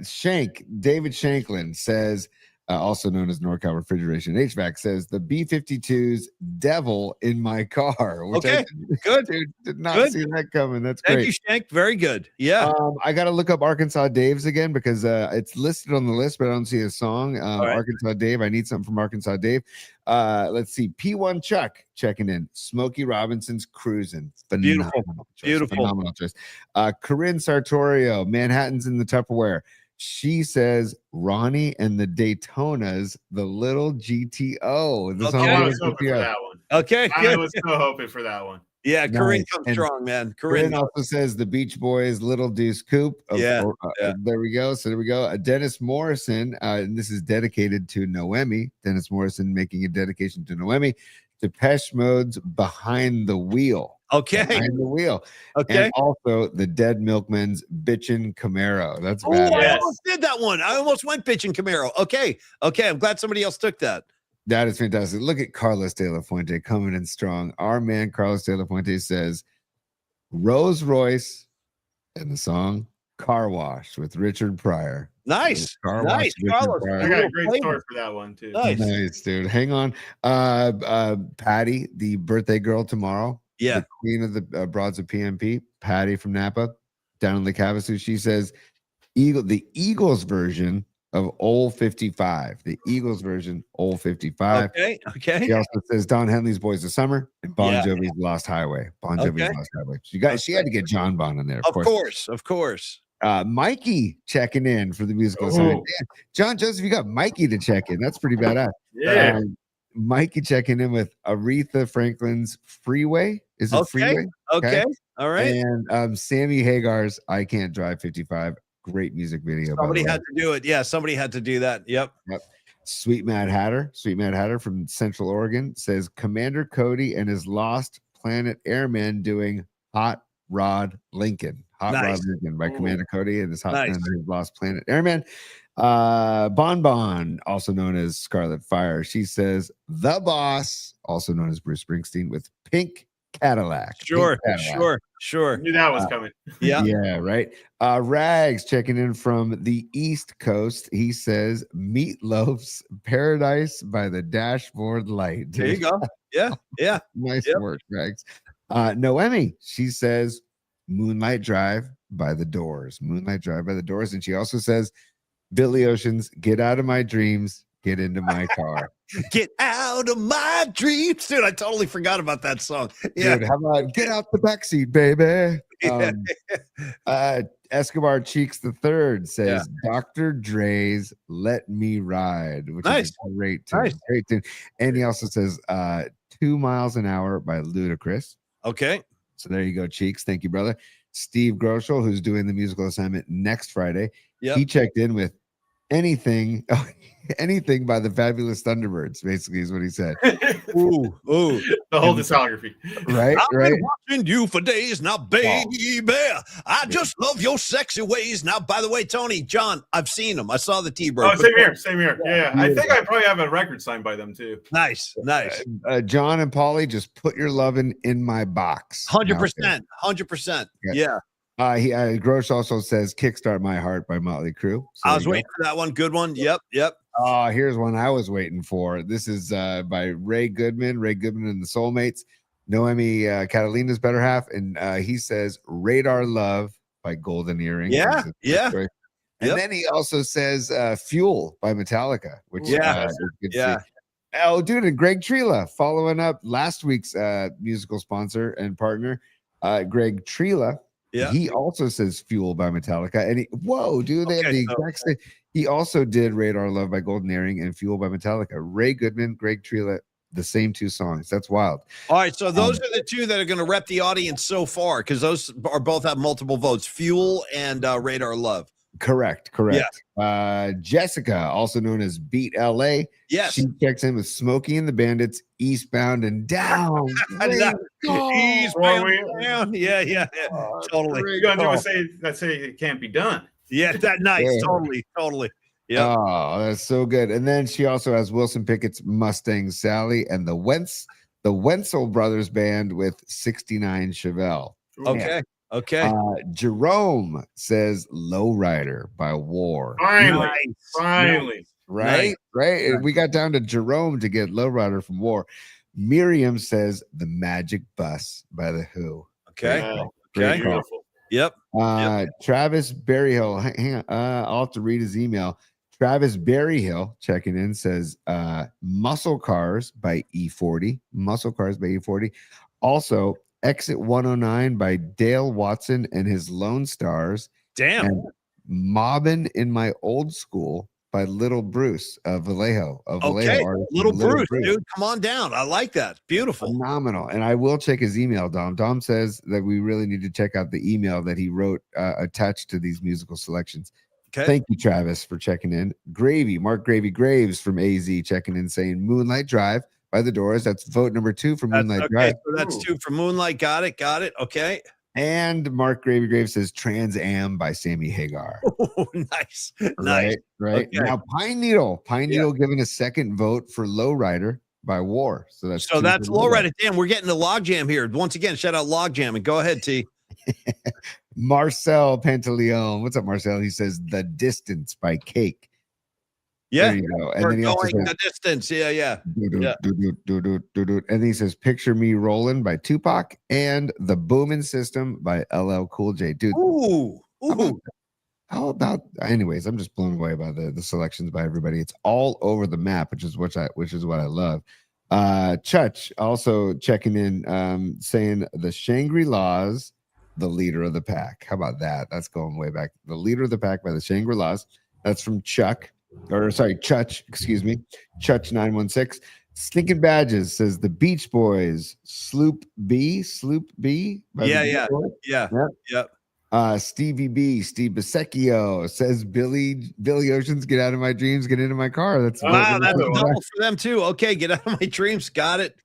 So, David Shanklin says, also known as NorCal Refrigeration HVAC, says the B-52's Devil in My Car. Which Okay, good. did not Good. see that coming. That's Thank great. you, Shank. Very good. Yeah. I got to look up Arkansas Dave's again because it's listed on the list, but I don't see a song. right. Arkansas Dave. I need something from Arkansas Dave. Let's see. P1 Chuck checking in. Smokey Robinson's Cruising. Beautiful. Phenomenal choice. Beautiful. Phenomenal choice. Corinne Sartorio, Manhattan's in the Tupperware. She says Ronnie and the Daytonas, the little GTO. The song Okay. I Little was hoping for GTO. that one. Okay, I good. was so hoping for that one. Yeah, Corinne Nice. comes And strong, man. Corinne Corinne. also says the Beach Boys, Little Deuce Coupe. Yeah. There we go. So there we go. Dennis Morrison, and this is dedicated to Noemi. Dennis Morrison making a dedication to Noemi. Depeche Mode's Behind the Wheel. Okay. Behind the Wheel. Okay. And also the Dead Milkmen's Bitchin' Camaro. That's Oh, bad. I Yes. almost did that one. I almost went pitching Camaro. Okay. Okay. I'm glad somebody else took that. That is fantastic. Look at Carlos de la Fuente coming in strong. Our man Carlos de la Fuente says Rolls Royce and the song Car Wash with Richard Pryor. Nice. Car Nice. Wash, Richard Carlos. Pryor. I got a Little great flavor. story for that one too. Nice. Nice, dude. Hang on. Patty, the birthday girl tomorrow. Yeah. The queen of the Broads of PMP, Patty from Napa, down in the Cavasu. She says the Eagles version of Old 55. The Eagles version, Old 55. Okay. Okay. She also says Don Henley's Boys of Summer and Bon Yeah. Jovi's Lost Highway. Bon Jovi's Okay. Lost Highway. She had to get John Bon in there, Of course. Of course. Mikey checking in for the musical Oh. assignment. Man, John Joseph, you got Mikey to check in. That's pretty badass. Yeah. Mikey checking in with Aretha Franklin's Freeway. Is it Okay. Freeway? Okay. All right. And Sammy Hagar's I Can't Drive 55. Great music video. by Somebody the way. had to do it. Yeah. Somebody had to do that. Yep. Sweet Mad Hatter from Central Oregon says Commander Cody and his Lost Planet Airmen doing Hot Rod Lincoln. Hot Nice. Rod Lincoln by Ooh. Commander Cody and his Nice. and his Lost Planet Airmen. Bon Bon, also known as Scarlet Fire. She says The Boss, also known as Bruce Springsteen, with Pink Cadillac. Pink Sure. Cadillac. Sure. Sure. I knew that was coming. Yeah. Yeah, right. Rags checking in from the East Coast. He says Meatloaf's Paradise by the Dashboard Light. There you go. Yeah. Yeah. Nice Yep. work, Rags. Noemi, she says Moonlight Drive by the Doors. Moonlight Drive by the Doors. And she also says Billy Ocean's Get Out of My Dreams, Get Into My Car. Get out of my dreams. Dude, I totally forgot about that song. Yeah. Dude, how about Get Out the Backseat, baby? Yeah. Escobar Cheeks the Third says Dr. Dre's Let Me Ride, which Nice. is a great tune. Nice. Great tune. And he also says 2 Miles an Hour by Ludacris. Okay. So there you go, Cheeks. Thank you, brother. Steve Groschel, who's doing the musical assignment next Friday, Yep. he checked in with anything by the Fabulous Thunderbirds, basically, is what he said. Ooh. Ooh. The whole discography. Right? I've Right? been watching you for days now, baby. I just love your sexy ways. Now, by the way, Tony, John, I've seen them. I saw the T-Bird. Oh, same here. Same here. Yeah. I think I probably have a record signed by them too. Nice. Nice. John and Paulie, just put your lovin' in my box. 100%. 100%. Yeah. Yeah. Grosh also says "Kickstart My Heart" by Motley Crue. So I was there you waiting for that one. Good one. Yep. Yep. go. Here's one I was waiting for. This is by Ray Goodman and the Soulmates. Noemi Catalina's better half, and he says "Radar Love" by Golden Earring. Yeah, This is yeah. great. And Yep. then he also says "Fuel" by Metallica, which Yeah. is good to Yeah. see. Oh, dude, and Greg Trela following up last week's musical sponsor and partner, Greg Trela. Yeah. He also says Fuel by Metallica. And whoa, dude, they have Okay, the exact same. He also did Radar Love by Golden Earring and Fuel by Metallica. Ray Goodman, Greg Trelett, the same 2 songs. That's wild. All right, so those are the 2 that are going to rep the audience so far, because those are both have multiple votes: Fuel and Radar Love. Correct. Jessica, also known as Beat LA. Yes. She checks in with Smokey and the Bandits, Eastbound and Down. Eastbound and Down. Yeah. Totally. You're gonna do let's say it can't be done. Yeah, that nice. Yeah. Totally. Yeah. Oh, that's so good. And then she also has Wilson Pickett's Mustang Sally and the Wenzel Brothers Band with 69 Chevelle. Okay. Jerome says Lowrider by War. Finally. Right. And we got down to Jerome to get Lowrider from War. Miriam says The Magic Bus by The Who. Okay. Great call. Beautiful. Yep. Travis Berryhill. Hang on. I'll have to read his email. Travis Berryhill checking in says Muscle Cars by E40. Muscle Cars by E40. Also, Exit 109 by Dale Watson and his Lone Stars. Damn. And Mobbin' in My Old School by Little Bruce Vallejo. Okay. Artist, Little Bruce, dude. Come on down. I like that. Beautiful. Phenomenal. And I will check his email, Dom. Dom says that we really need to check out the email that he wrote attached to these musical selections. Okay. Thank you, Travis, for checking in. Mark Gravy Graves from AZ checking in saying Moonlight Drive by The Doors. That's vote number 2 for Moonlight Drive. So that's 2 for Moonlight. Got it. Okay. And Mark Gravy Graves says Trans Am by Sammy Hagar. Oh, nice. Right. Okay. Now Pine Needle giving a second vote for Lowrider by War. So that's Lowrider. Damn, we're getting the logjam here. Once again, shout out logjam and go ahead, T. Marcel Pantaleon. What's up, Marcel? He says The Distance by Cake. Yeah. There you go. And We're then he also going says, the distance. Yeah. And then he says Picture Me Rollin' by Tupac and The Boomin' System by LL Cool J. Dude. Ooh. How about anyways, I'm just blown away by the selections by everybody. It's all over the map, which is what I love. Chutch also checking in, saying the Shangri-La's, The Leader of the Pack. How about that? That's going way back. The Leader of the Pack by the Shangri-La's. That's from Chutch, excuse me. Chutch 916. Stinking Badges says the Beach Boys, Sloop B. by the Beach Boys. Yep. Stevie B, Steve Bisecchio says Billy Ocean's Get Out of My Dreams, Get Into My Car. That's a double for them too. Okay, Get Out of My Dreams. Got it.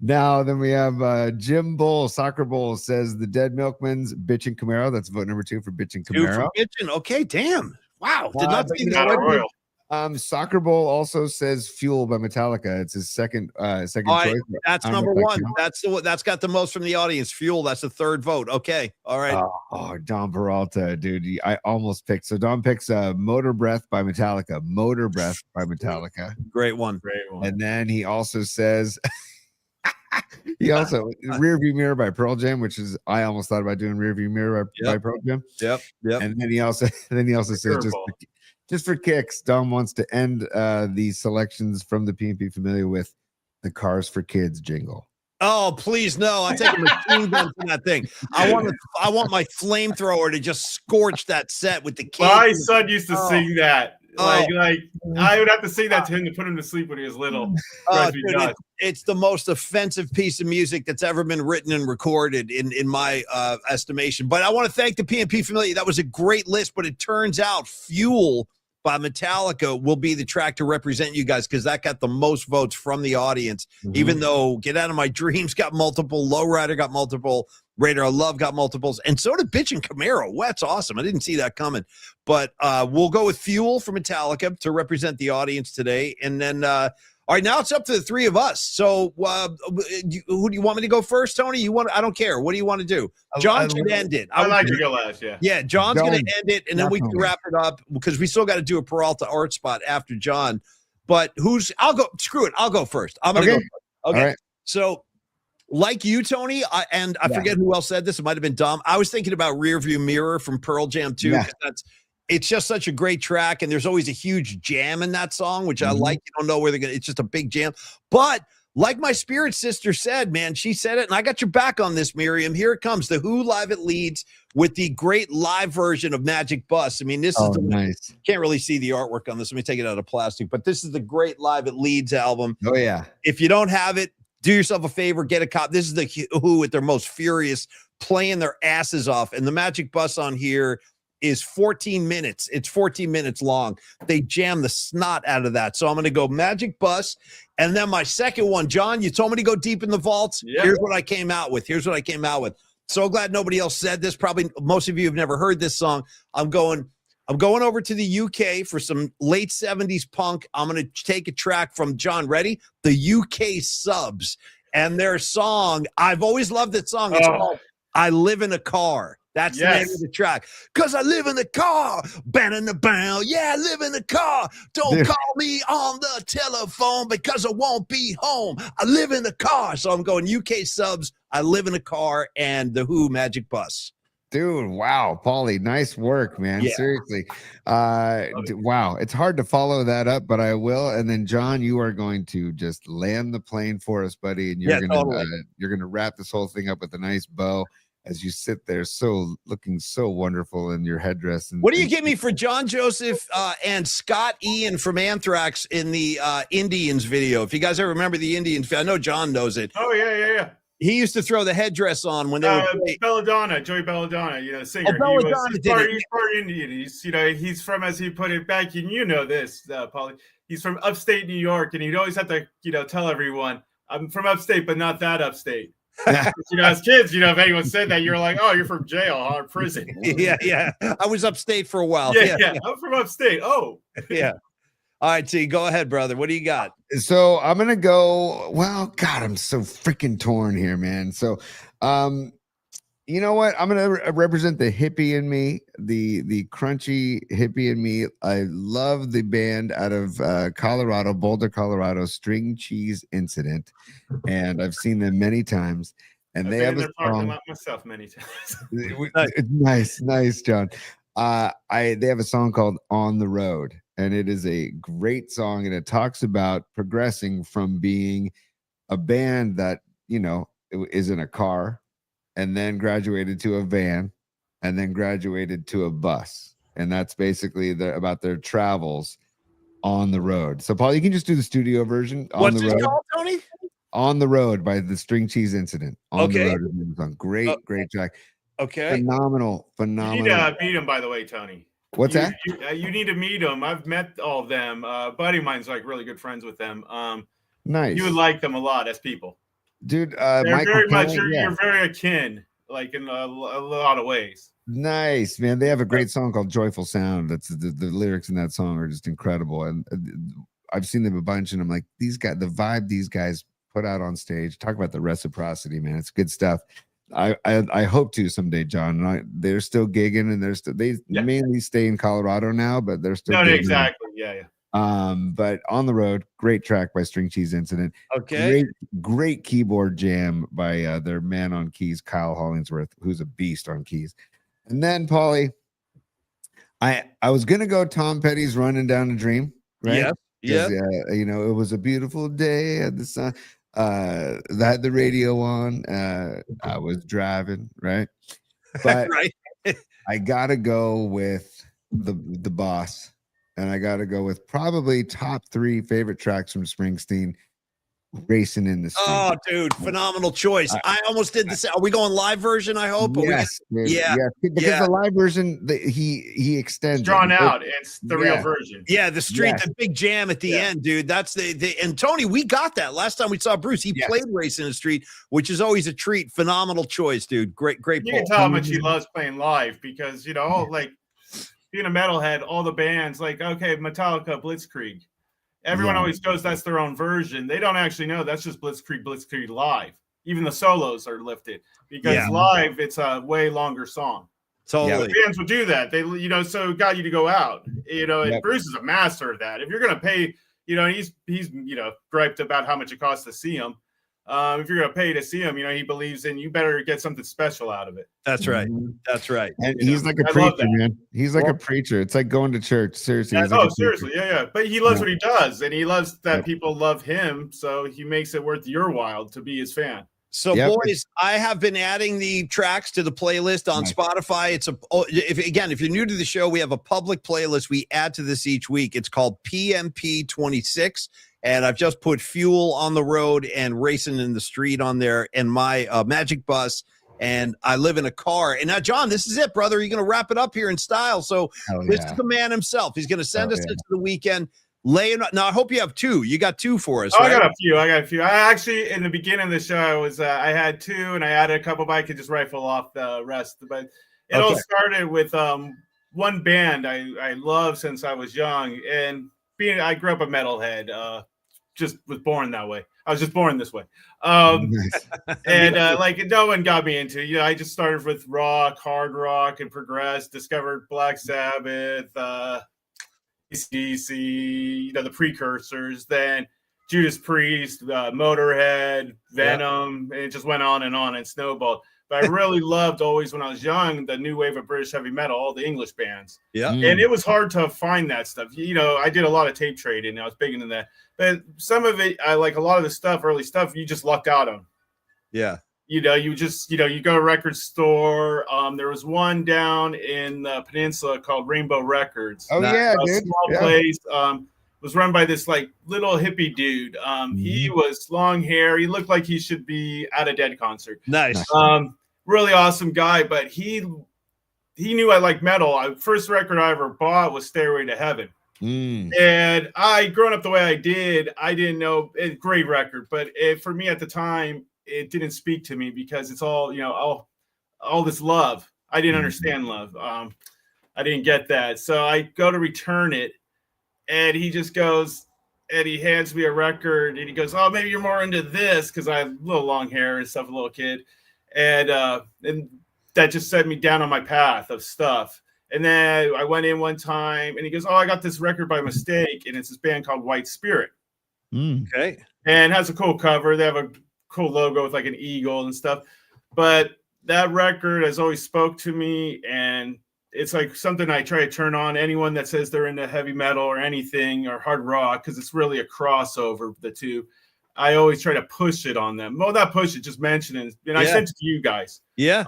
Now then we have Jim Bull, Soccer Bull says the Dead Milkmen's Bitch and Camaro. That's vote number 2 for Bitch and Camaro. Okay, damn. Wow. Did not see that. that. Soccer Bowl also says Fuel by Metallica. It's his second choice. That's number 1. That's got the most from the audience. Fuel. That's the 3rd vote. Okay. All right. Don Peralta, dude. I almost picked. So Don picks Motor Breath by Metallica. Great one. And then he also says Rearview Mirror by Pearl Jam, which is I almost thought about doing Rearview Mirror by Pearl Jam. Yep. And then he also says just for kicks, Dom wants to end the selections from the PNP Familia with the Cars for Kids jingle. Oh, please no. I'm taking machine gun from that thing. I want my flamethrower to just scorch that set with the kids. My son used to sing that. Like I would have to sing that to him to put him to sleep when he was little. Dude, it's the most offensive piece of music that's ever been written and recorded in my estimation. But I want to thank the PNP Familia. That was a great list, but it turns out Fuel by Metallica will be the track to represent you guys because that got the most votes from the audience, even though Get Out of My Dreams got multiple, Lowrider got multiple, Radar Love got multiples, and so did Bitch and Camaro. Well, that's awesome. I didn't see that coming. But we'll go with Fuel for Metallica to represent the audience today. And then, all right, now it's up to the 3 of us. So who do you want me to go first, Tony? I don't care. What do you want to do? John can end it. I like to go last, yeah. Yeah, John's going to end it, and then we can wrap it up because we still got to do a Peralta art spot after John. But I'll go. Screw it. I'll go first. I'm going to go first. Okay. Right. So like you, Tony, I forget who else said this. It might have been Dom. I was thinking about Rearview Mirror from Pearl Jam too. Yeah. It's just such a great track, and there's always a huge jam in that song, which I like. You don't know where they're going to. It's just a big jam. But like my spirit sister said, man, she said it, and I got your back on this, Miriam. Here it comes. The Who live at Leeds with the great live version of Magic Bus. I mean, this is nice. Can't really see the artwork on this. Let me take it out of plastic, but this is the great live at Leeds album. Oh yeah. If you don't have it, do yourself a favor, get a copy. This is the Who at their most furious, playing their asses off, and the Magic Bus on here is 14 minutes. It's 14 minutes long. They jam the snot out of that. So I'm going to go Magic Bus. And then my second one, John, you told me to go deep in the vaults. Yeah. Here's what I came out with. So glad nobody else said this. Probably most of you have never heard this song. I'm going over to the UK for some late 70s punk. I'm going to take a track from John. Ready? The UK Subs. And their song, I've always loved that song. It's called I Live in a Car. That's the name of the track. Because I live in the car. Banning the bound. Yeah, I live in the car. Don't call me on the telephone because I won't be home. I live in the car. So I'm going UK Subs, I Live in a Car, and the Who Magic Bus. Dude, wow, Paulie, nice work, man. Yeah. Seriously. Wow, it's hard to follow that up, but I will. And then, John, you are going to just land the plane for us, buddy, and you're gonna wrap this whole thing up with a nice bow as you sit there, looking so wonderful in your headdress. And what do you give me for John Joseph and Scott Ian from Anthrax in the Indians video? If you guys ever remember the Indians, I know John knows it. Oh yeah. He used to throw the headdress on when they were Belladonna, Joey Belladonna, singer. Belladonna He's part Indian. He's from, as he put it back, and this, Paulie. He's from upstate New York, and he'd always have to, tell everyone, I'm from upstate, but not that upstate. As kids, if anyone said that, you're like, oh, you're from jail or prison. Yeah. I was upstate for a while. Yeah. I'm from upstate. Oh, yeah. All right, T, go ahead, brother. What do you got? So I'm gonna go. Well, God, I'm so freaking torn here, man. So, you know what? I'm gonna represent the hippie in me, the crunchy hippie in me. I love the band out of Colorado, Boulder, Colorado, String Cheese Incident, and I've seen them many times. And they have a song. Myself many times. Nice, John. They have a song called "On the Road." And it is a great song, and it talks about progressing from being a band that, is in a car, and then graduated to a van, and then graduated to a bus. And that's basically about their travels on the road. So, Paul, you can just do the studio version. What's it called, Tony? On the Road by the String Cheese Incident. On the Road is the song. Great track. Okay. Phenomenal. You need to meet him, by the way, Tony. What's that? You need to meet them. I've met all of them. A buddy of mine's really good friends with them. Nice. You would like them a lot as people, dude. They're very much. You're very akin, like in a lot of ways. Nice, man. They have a great song called "Joyful Sound." That's the lyrics in that song are just incredible, and I've seen them a bunch, and I'm like, the vibe these guys put out on stage. Talk about the reciprocity, man. It's good stuff. I hope to someday, John. They're still gigging, and they mainly stay in Colorado now, but they're still gigging. Exactly. Yeah. But On the Road, great track by String Cheese Incident. Okay. Great keyboard jam by their man on keys, Kyle Hollingsworth, who's a beast on keys. And then, Paulie, I was gonna go Tom Petty's "Running Down a Dream," right? Yeah. It was a beautiful day at the sun. I had the radio on. I was driving, right? But right. I gotta go with the Boss, and I gotta go with probably top 3 favorite tracks from Springsteen. Racing in the Street. Oh, dude, phenomenal choice. I almost did this. Are we going live version? I hope. Yes, because the live version he extends it's drawn out. It's the real version. Yeah, the big jam at the end, dude. That's the and Tony, we got that last time we saw Bruce. He played Racing in the Street, which is always a treat. Phenomenal choice, dude. Great. You can tell how much he loves playing live because like being a metalhead, all the bands like Metallica, Blitzkrieg. Everyone always goes, that's their own version. They don't actually know that's just Blitzkrieg live. Even the solos are lifted because live, it's a way longer song. Totally. The bands would do that. They, so it got you to go out, and Bruce is a master of that. If you're going to pay, he's griped about how much it costs to see him. If you're gonna pay to see him, he believes in you better get something special out of it. That's right. Mhm. That's right. And he's like a I love preacher, that. man. He's like a preacher. It's like going to church. Seriously. He's like a preacher. Seriously, yeah. But he loves Yeah. what he does, and he loves that Yep. people love him, so he makes it worth your while to be his fan. So, Yep. boys, I have been adding the tracks to the playlist on Nice. Spotify. If you're new to the show, we have a public playlist we add to this each week. It's called PMP 26, and I've just put Fuel on the Road and Racing in the Street on there, and my Magic Bus, and I Live in a Car. And now, John, this is it, brother. You're going to wrap it up here in style. So Hell this yeah. is the man himself. He's going to send Oh, us yeah. into the weekend. Now, I hope you have two. You got two for us, Oh, right? I got a few. I actually, in the beginning of the show, I had two, and I added a couple, but I could just rifle off the rest. But it all started with one band I love since I was young, and I grew up a metalhead. Just was born that way. I was just born this way. Nice. And no one got me into. I just started with rock, hard rock, and progressed. Discovered Black Sabbath, AC/DC, the precursors, then Judas Priest, Motorhead, Venom, and it just went on and snowballed. But I really loved always when I was young the new wave of British heavy metal, all the English bands. Yeah. And it was hard to find that stuff. I did a lot of tape trading. I was big into that. But some of it, I like a lot of the stuff, early stuff, you just lucked out on. Yeah. You go to a record store. There was one down in the peninsula called Rainbow Records. Oh, yeah, A dude. small Yeah. place. Was run by this little hippie dude. He was long hair. He looked like he should be at a Dead concert. Nice. Really awesome guy, but he knew I liked metal. First record I ever bought was Stairway to Heaven. And growing up the way I didn't know. Great record, but for me at the time, it didn't speak to me because it's all all this love. I didn't understand love. I didn't get that, so I go to return it, and he just goes and he hands me a record, and he goes, "Oh, maybe you're more into this," because I have a little long hair and stuff, a little kid, and that just set me down on my path of stuff. And then I went in one time, and he goes, "Oh, I got this record by mistake, and it's this band called White Spirit." Okay. And it has a cool cover. They have a cool logo with like an eagle and stuff. But that record has always spoke to me, and it's like something I try to turn on anyone that says they're into heavy metal or anything or hard rock, because it's really a crossover of the two. I always try to push it on them. Well, not push it, just mention it. And I sent it to you guys. Yeah.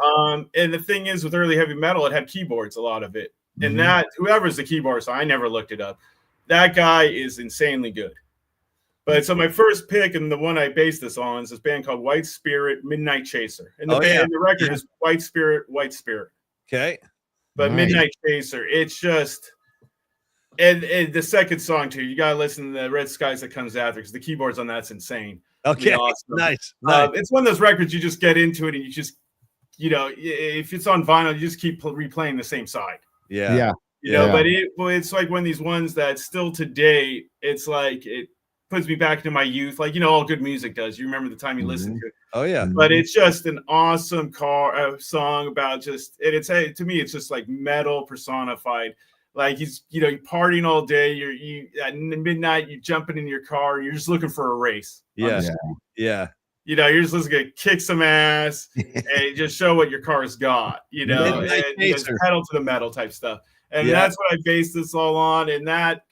And the thing is, with early heavy metal, it had keyboards, a lot of it. And that, whoever's the keyboardist, I never looked it up. That guy is insanely good. But so my first pick, and the one I based this on, is this band called White Spirit, Midnight Chaser. And the record is White Spirit, White Spirit. Okay. But Nice. Midnight Chaser, it's just, and the second song too, you gotta listen to the Red Skies that comes after, because the keyboards on that's insane. Okay. Awesome. Nice. It's one of those records you just get into it, and you just, if it's on vinyl, you just keep replaying the same side. Yeah. Yeah. But it's like one of these ones that still today, it's like it puts me back into my youth, like all good music does. You remember the time you listened to it. Oh yeah. But it's just an awesome song about just, to me, it's just like metal personified. Like you're partying all day. You at midnight, you're jumping in your car, and you're just looking for a race. Yeah. Yeah. You're just looking to kick some ass and just show what your car's got. And just pedal to the metal type stuff. And that's what I base this all on. And that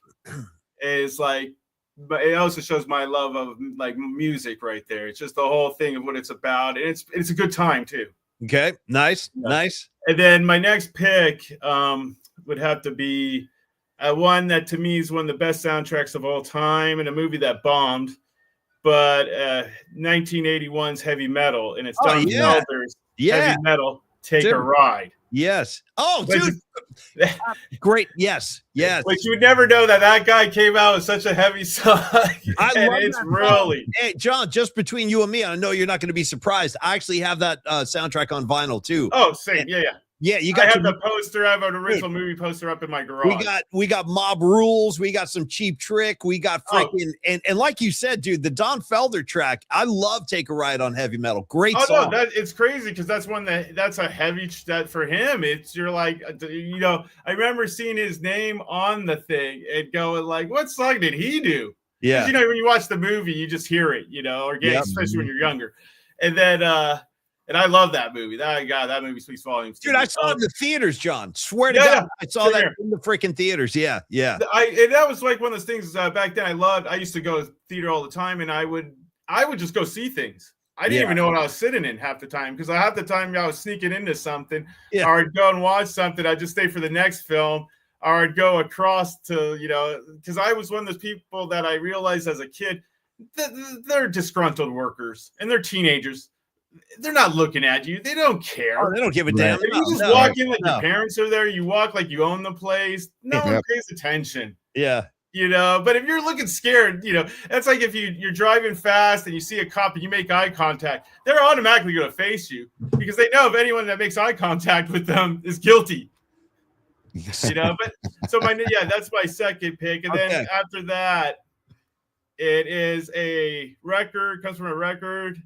is like, but it also shows my love of like music right there. It's just the whole thing of what it's about, and it's a good time too. Okay. Nice. Nice. And then my next pick would have to be one that to me is one of the best soundtracks of all time, and a movie that bombed, but 1981's Heavy Metal, and it's Don Felder's Heavy Metal, Take a Ride. Yes. Oh, dude. Great. Yes. Yes. But you would never know that guy came out with such a heavy song. I love it's that really. Hey, John, just between you and me, I know you're not going to be surprised. I actually have that soundtrack on vinyl too. Oh, same. Yeah. Yeah, you I got have the poster. I have an original movie poster up in my garage. We got Mob Rules. We got some Cheap Trick. We got freaking and like you said, dude, the Don Felder track. I love Take a Ride on Heavy Metal. Great song. No, it's crazy because that's one that's a heavy that for him. You're like, I remember seeing his name on the thing and going like, what song did he do? Yeah. You know, when you watch the movie, you just hear it, you know, or especially when you're younger. And then, and I love that movie. That movie speaks volumes. Dude, I saw it in the theaters, John. Swear to Yeah, God, yeah. I saw Same that here. in the freaking theaters. Yeah, yeah. And that was like one of those things back then I loved. I used to go to theater all the time, and I would just go see things. I didn't even know what I was sitting in half the time, because half the time I was sneaking into something, or I'd go and watch something. I'd just stay for the next film, or I'd go across to, you know, because I was one of those people that I realized as a kid, they're disgruntled workers and they're teenagers. They're not looking at you. They don't care. Oh, they don't give a damn. If you just walk in like your parents are there, you walk like you own the place. No one pays attention. Yeah. You know, but if you're looking scared, you know, that's like if you're driving fast and you see a cop and you make eye contact, they're automatically going to face you, because they know if anyone that makes eye contact with them is guilty. You know, but so that's my second pick. And then after that, it is a record, comes from a record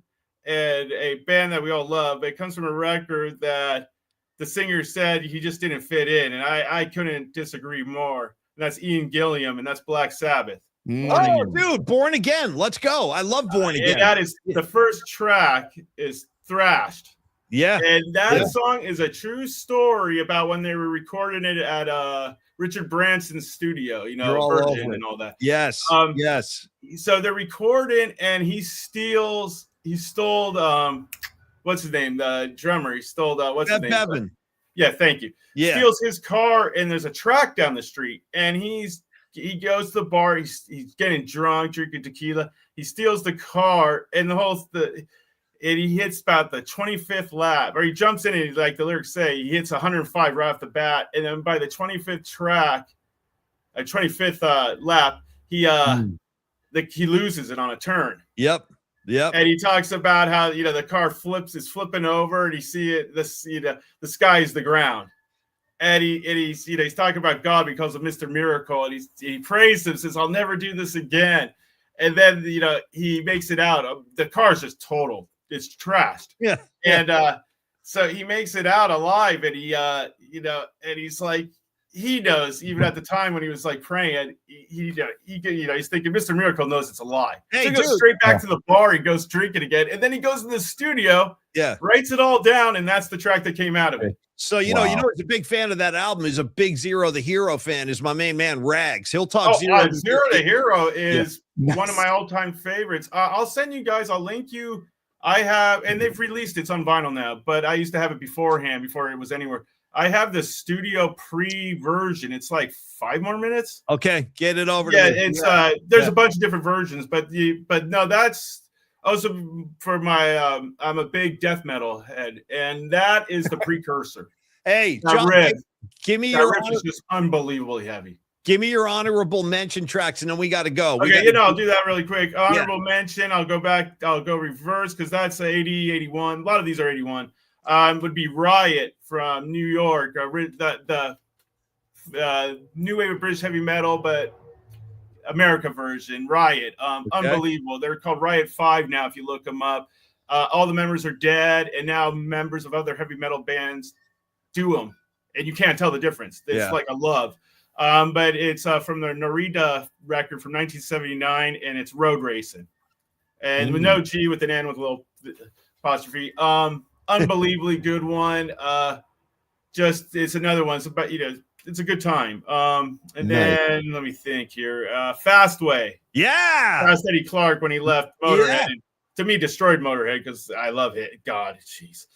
and a band that we all love. But it comes from a record that the singer said he just didn't fit in. And I couldn't disagree more. And that's Ian Gilliam, and that's Black Sabbath. Oh, dude, Born Again. Let's go. I love Born Again. And that is the first track is Thrashed. Yeah. And that song is a true story about when they were recording it at Richard Branson's studio, you know, Virgin and all that. Yes. Yes. So they're recording, and he stole what's his name? The drummer. He stole what's his name? Bevan. Yeah, thank you. Yeah. Steals his car, and there's a track down the street, and he goes to the bar. He's getting drunk, drinking tequila. He steals the car, and he hits about the 25th lap, or he jumps in, and like the lyrics say, he hits 105 right off the bat, and then by the 25th lap, he loses it on a turn. Yep. And he talks about how, you know, the car is flipping over, and you see it. The sky is the ground, and he's talking about God because of Mr. Miracle, and he prays him, says, "I'll never do this again." And then, you know, he makes it out. The car's just total. It's trashed. Yeah. And so he makes it out alive, and he and he's like, he knows, even at the time when he was like praying, he's thinking Mr. Miracle knows it's a lie. Hey, so he goes straight back to the bar. He goes drinking again, and then he goes in the studio. Yeah, writes it all down, and that's the track that came out of it. So you know, he's a big fan of that album. He's a big Zero the Hero fan. Is my main man Rags? He'll talk Zero the Hero is one of my all-time favorites. I'll send you guys. I'll link you. I have, and they've released it's on vinyl now, but I used to have it beforehand before it was anywhere. I have the studio pre-version. It's like 5 more minutes. Okay, get it over. Yeah, it's there's a bunch of different versions, but no, that's also for my. I'm a big death metal head, and that is the precursor. Hey, John, give me your. Riff is just unbelievably heavy. Give me your honorable mention tracks, and then we got to go. Okay, I'll do that really quick. Honorable mention. I'll go back. I'll go reverse because that's 80, 81. A lot of these are 81. Would be Riot from New York, the new wave of British heavy metal, but America version. Riot, unbelievable. They're called Riot 5 now. If you look them up, all the members are dead, and now members of other heavy metal bands do them, and you can't tell the difference. It's like a love. But it's from the Narita record from 1979, and it's Road Racing, and with no G, with an N with a little apostrophe. Unbelievably good one. Just it's another one. It's about, it's a good time. And then let me think here. Fastway. Yeah. Fast Eddie Clark when he left Motorhead. And to me, destroyed Motorhead because I love it. God, jeez.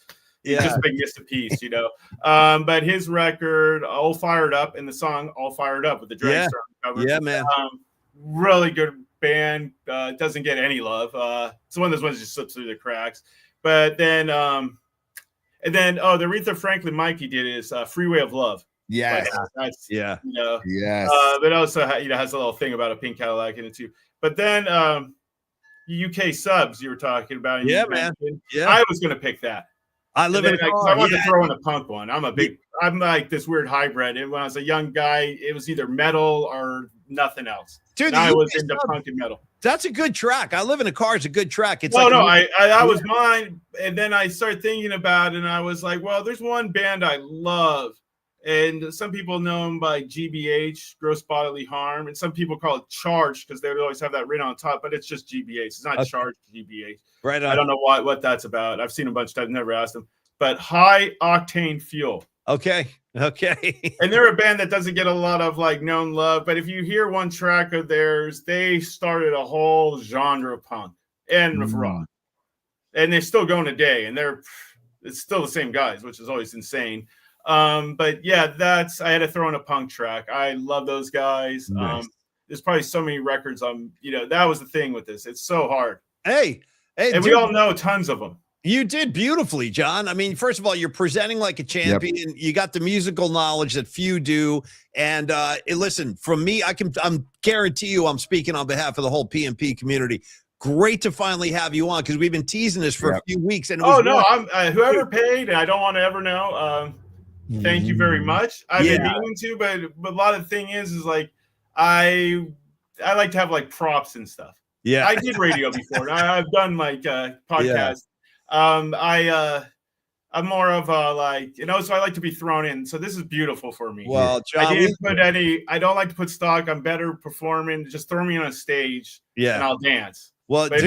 Yeah. Just big miss a piece, But his record, All Fired Up, and the song All Fired Up with the Dragstar cover. Yeah, man. Really good band. Doesn't get any love. It's one of those ones that just slips through the cracks. But then the Aretha Franklin Mikey did is Freeway of Love. Yes. That's, yes. But also, has a little thing about a pink Cadillac in it too. But then UK Subs you were talking about. Yeah, man. Yeah. I was going to pick that. I live in a car. I wanted to throw in a punk one. I'm like this weird hybrid. And when I was a young guy, it was either metal or nothing else. Dude, I was into punk and metal. That's a good track. I Live in a Car is a good track. It's that was mine. And then I started thinking about it, and I was like, well, there's one band I love, And some people know him by GBH, gross bodily harm, and some people call it charged because they would always have that written on top, but it's just GBH. It's not charged GBH. Right on. I don't know what that's about. I've seen a bunch of times, never asked them. But high octane fuel. Okay. And they're a band that doesn't get a lot of like known love, but if you hear one track of theirs, they started a whole genre of punk and of rock, and they're still going today, and it's still the same guys, which is always insane. But yeah, I had to throw in a punk track. I love those guys. Nice. There's probably so many records. That was the thing with this. It's so hard. Hey, and dude, we all know tons of them. you did beautifully, John. I mean, first of all, you're presenting like a champion. Yep. You got the musical knowledge that few do. And listen, from me, I'm guarantee you, I'm speaking on behalf of the whole PMP community. Great to finally have you on because we've been teasing this for a few weeks. And I'm whoever paid, and I don't want to ever know. Thank you very much. I've been meaning to, but a lot of the thing is like I like to have like props and stuff. Yeah, I did radio before. I've done like podcasts. Yeah. I'm more of a like, so I like to be thrown in. So this is beautiful for me. Well, John, I don't like to put stock. I'm better performing. Just throw me on a stage and I'll dance. Well, but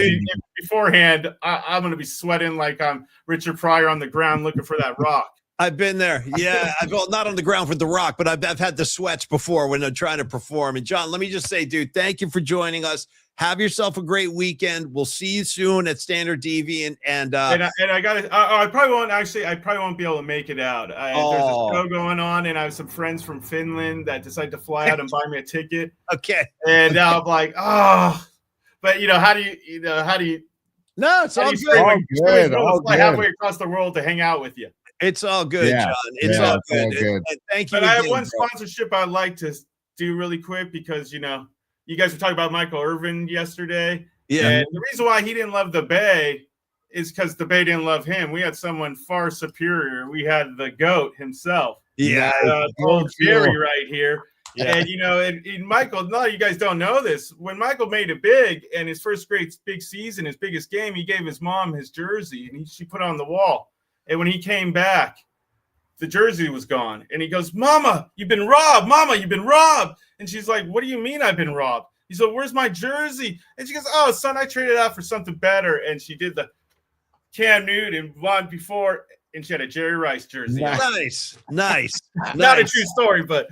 beforehand, I'm going to be sweating like I'm Richard Pryor on the ground looking for that rock. I've been there. Yeah. Well, not on the ground for the rock, but I've had the sweats before when I'm trying to perform. And John, let me just say, dude, thank you for joining us. Have yourself a great weekend. We'll see you soon at Standard TV. And I got it. I probably won't be able to make it out. There's a show going on, and I have some friends from Finland that decided to fly out and buy me a ticket. Okay. And I'm like, but how do you? No, it's all good. Fly halfway across the world to hang out with you. It's all good, John. It's all good. And thank you. But I have one sponsorship I'd like to do really quick because you guys were talking about Michael Irvin yesterday. Yeah. And the reason why he didn't love the Bay is because the Bay didn't love him. We had someone far superior. We had the GOAT himself. Yeah. Old Jerry right here. Yeah. And Michael, a lot of you guys don't know this. When Michael made it big and his first big season, his biggest game, he gave his mom his jersey and she put it on the wall. And when he came back, the jersey was gone. And he goes, Mama, you've been robbed. Mama, you've been robbed. And she's like, what do you mean I've been robbed? He said, where's my jersey? And she goes, oh, son, I traded out for something better. And she did the Cam Newton one before, and she had a Jerry Rice jersey. Nice. Not a true story, but,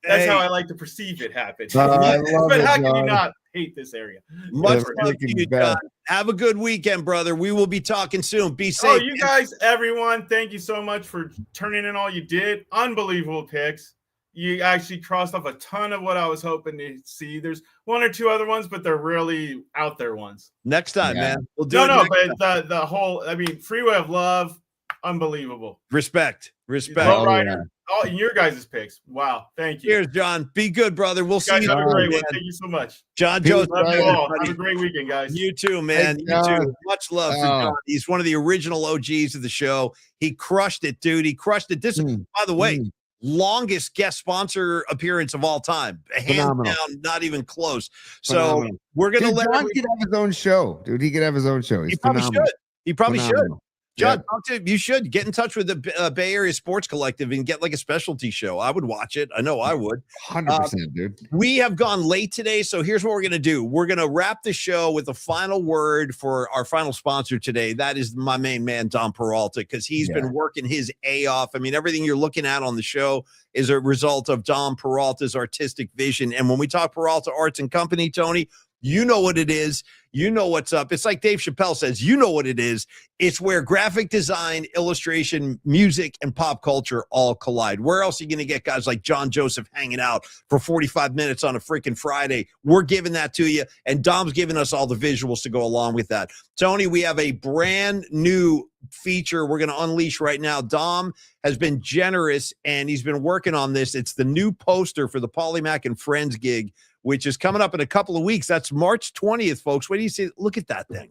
that's how I like to perceive it happen. But how can you not hate this area? Much love to you, John. Have a good weekend, brother. We will be talking soon. Be safe. Oh, you guys, everyone, thank you so much for turning in all you did. Unbelievable picks. You actually crossed off a ton of what I was hoping to see. There's one or two other ones, but they're really out there ones. Next time, man. We'll do it. But the whole, Freeway of Love, unbelievable. Respect. Low Rider. Oh, your guys' picks. Wow. Thank you. Cheers, John. Be good, brother. We'll see you. Have a great one. Thank you so much. John Joseph. Love you all. Have a great weekend, guys. You too, man. You too. Much love for John. He's one of the original OGs of the show. He crushed it, dude. He crushed it. This, by the way, longest guest sponsor appearance of all time. Hands down, not even close. So we're going to let John could have his own show, dude. He could have his own show. He probably should. He probably should. John, you should get in touch with the Bay Area Sports Collective and get like a specialty show. I would watch it. I know I would. 100%, dude. We have gone late today, so here's what we're going to do. We're going to wrap the show with a final word for our final sponsor today. That is my main man, Dom Peralta, because he's been working his A off. I mean, everything you're looking at on the show is a result of Dom Peralta's artistic vision. And when we talk Peralta Arts and Company, Tony, you know what it is. You know what's up. It's like Dave Chappelle says, you know what it is. It's where graphic design, illustration, music, and pop culture all collide. Where else are you going to get guys like John Joseph hanging out for 45 minutes on a freaking Friday? We're giving that to you, and Dom's giving us all the visuals to go along with that. Tony, we have a brand new feature we're going to unleash right now. Dom has been generous, and he's been working on this. It's the new poster for the Polymac and Friends gig, which is coming up in a couple of weeks. That's March 20th, folks. What do you see? Look at that thing.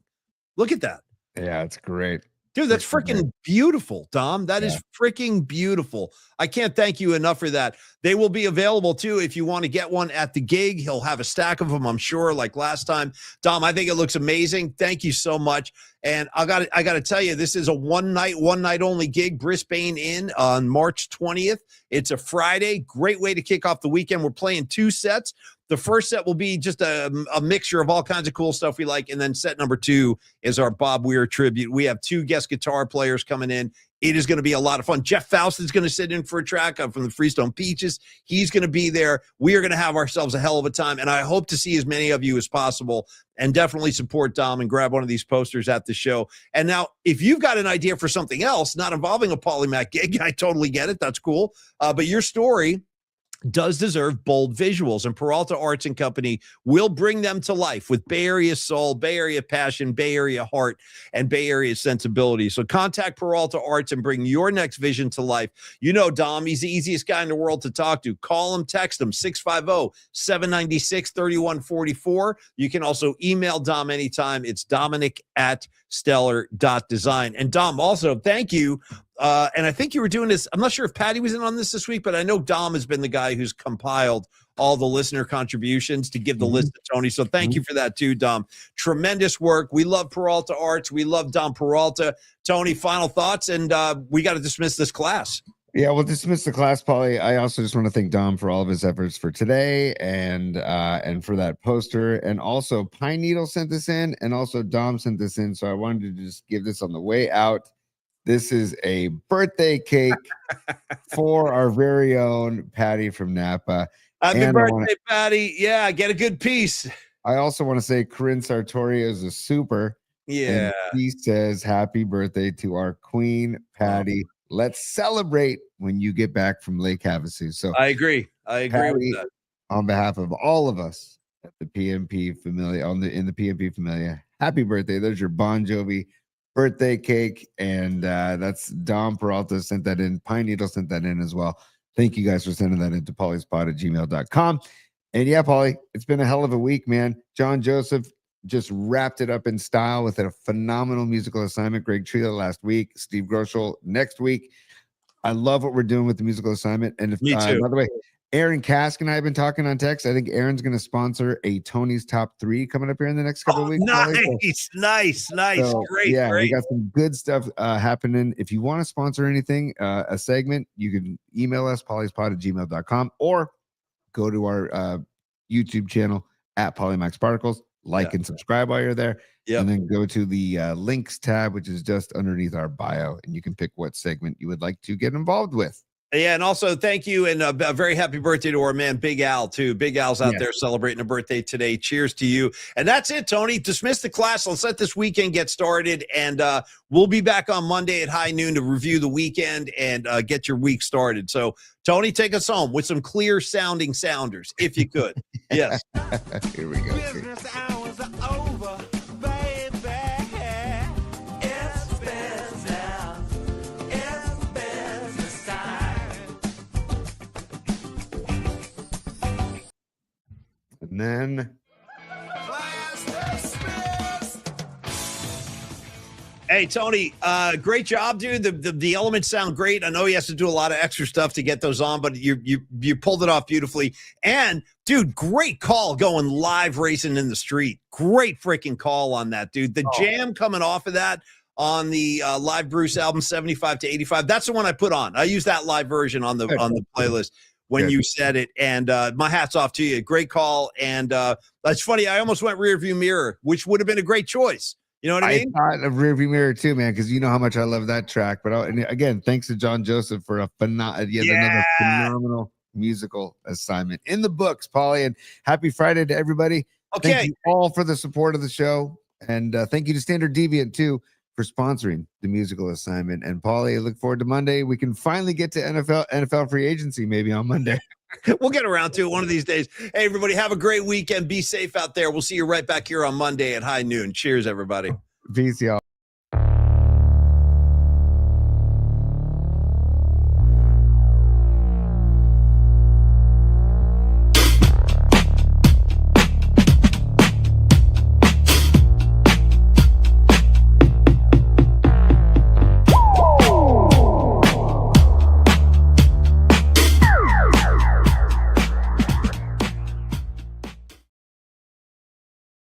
Look at that. Yeah, it's great. Dude, that's freaking beautiful, Dom. That is freaking beautiful. I can't thank you enough for that. They will be available too if you want to get one at the gig. He'll have a stack of them, I'm sure, like last time. Dom, I think it looks amazing. Thank you so much. And I got to tell you, this is a one night only gig, Brisbane Inn on March 20th. It's a Friday. Great way to kick off the weekend. We're playing 2 sets. The first set will be just a mixture of all kinds of cool stuff we like. And then set number 2 is our Bob Weir tribute. We have 2 guest guitar players coming in. It is going to be a lot of fun. Jeff Faust is going to sit in for a track from the Freestone Peaches. He's going to be there. We are going to have ourselves a hell of a time. And I hope to see as many of you as possible, and definitely support Dom and grab one of these posters at the show. And now, if you've got an idea for something else, not involving a Polymac gig, I totally get it. That's cool. But your story does deserve bold visuals, and Peralta Arts and Company will bring them to life with Bay Area soul, Bay Area passion, Bay Area heart, and Bay Area sensibility. So contact Peralta Arts and bring your next vision to life. You know Dom, he's the easiest guy in the world to talk to. Call him, text him, 650-796-3144. You can also email Dom anytime. It's Dominic@stellar.design. And Dom, also, thank you. And I think you were doing this. I'm not sure if Patty was in on this week, but I know Dom has been the guy who's compiled all the listener contributions to give the list to Tony. So thank you for that too, Dom. Tremendous work. We love Peralta Arts. We love Dom Peralta. Tony, final thoughts, and we got to dismiss this class. Yeah, we'll dismiss the class, Paulie. I also just want to thank Dom for all of his efforts for today and for that poster. And also Pine Needle sent this in, and also Dom sent this in. So I wanted to just give this on the way out. This is a birthday cake for our very own Patty from Napa. Happy birthday, Patty. Yeah, get a good piece. I also want to say Corinne Sartoria is a super. Yeah. And he says, happy birthday to our queen, Patty. Let's celebrate when you get back from Lake Havasu. So I agree. Patty, with that. On behalf of all of us at the PMP Familia, in the PMP Familia, happy birthday. There's your Bon Jovi birthday cake, and that's Dom Peralta sent that in. Pine Needle sent that in as well. Thank you guys for sending that into pollyspot@gmail.com. And yeah, Paulie, it's been a hell of a week, man. John Joseph just wrapped it up in style with a phenomenal musical assignment. Greg Trela last week, Steve Groschel next week. I love what we're doing with the musical assignment. And if, Me too. By the way, Aaron Kask and I have been talking on text. I think Aaron's going to sponsor a Tony's Top 3 coming up here in the next couple of weeks. Nice. So, great. Yeah, great. we got some good stuff happening. If you want to sponsor anything, a segment, you can email us, pollyspot@gmail.com, or go to our YouTube channel at Polymax Particles. And subscribe while you're there. And then go to the links tab, which is just underneath our bio, and you can pick what segment you would like to get involved with. Yeah, and also thank you, and a very happy birthday to our man Big Al too. Big Al's out there celebrating a birthday today. Cheers to you. And that's it, Tony. Dismiss the class. Let's let this weekend get started, and we'll be back on Monday at high noon to review the weekend and get your week started. So, Tony, take us home with some clear sounding sounders, if you could. Yes. Here we go. Business hours are over, baby. It's business time. And then Hey, Tony, great job, dude. The elements sound great. I know he has to do a lot of extra stuff to get those on, but you pulled it off beautifully. And, dude, great call going live racing in the street. Great freaking call on that, dude. The jam coming off of that on the Live Bruce album, 75 to 85, that's the one I put on. I use that live version on the playlist when you said it. And my hat's off to you. Great call. And that's funny. I almost went rear view mirror, which would have been a great choice. You know what I mean? I thought of Rearview Mirror too, man, because you know how much I love that track. But and again, thanks to John Joseph for another phenomenal musical assignment in the books, Paulie. And happy Friday to everybody. Okay. Thank you all for the support of the show. And thank you to Standard Deviant too for sponsoring the musical assignment. And Paulie, I look forward to Monday. We can finally get to NFL free agency maybe on Monday. We'll get around to it one of these days. Hey, everybody, have a great weekend. Be safe out there. We'll see you right back here on Monday at high noon. Cheers, everybody. Peace, y'all.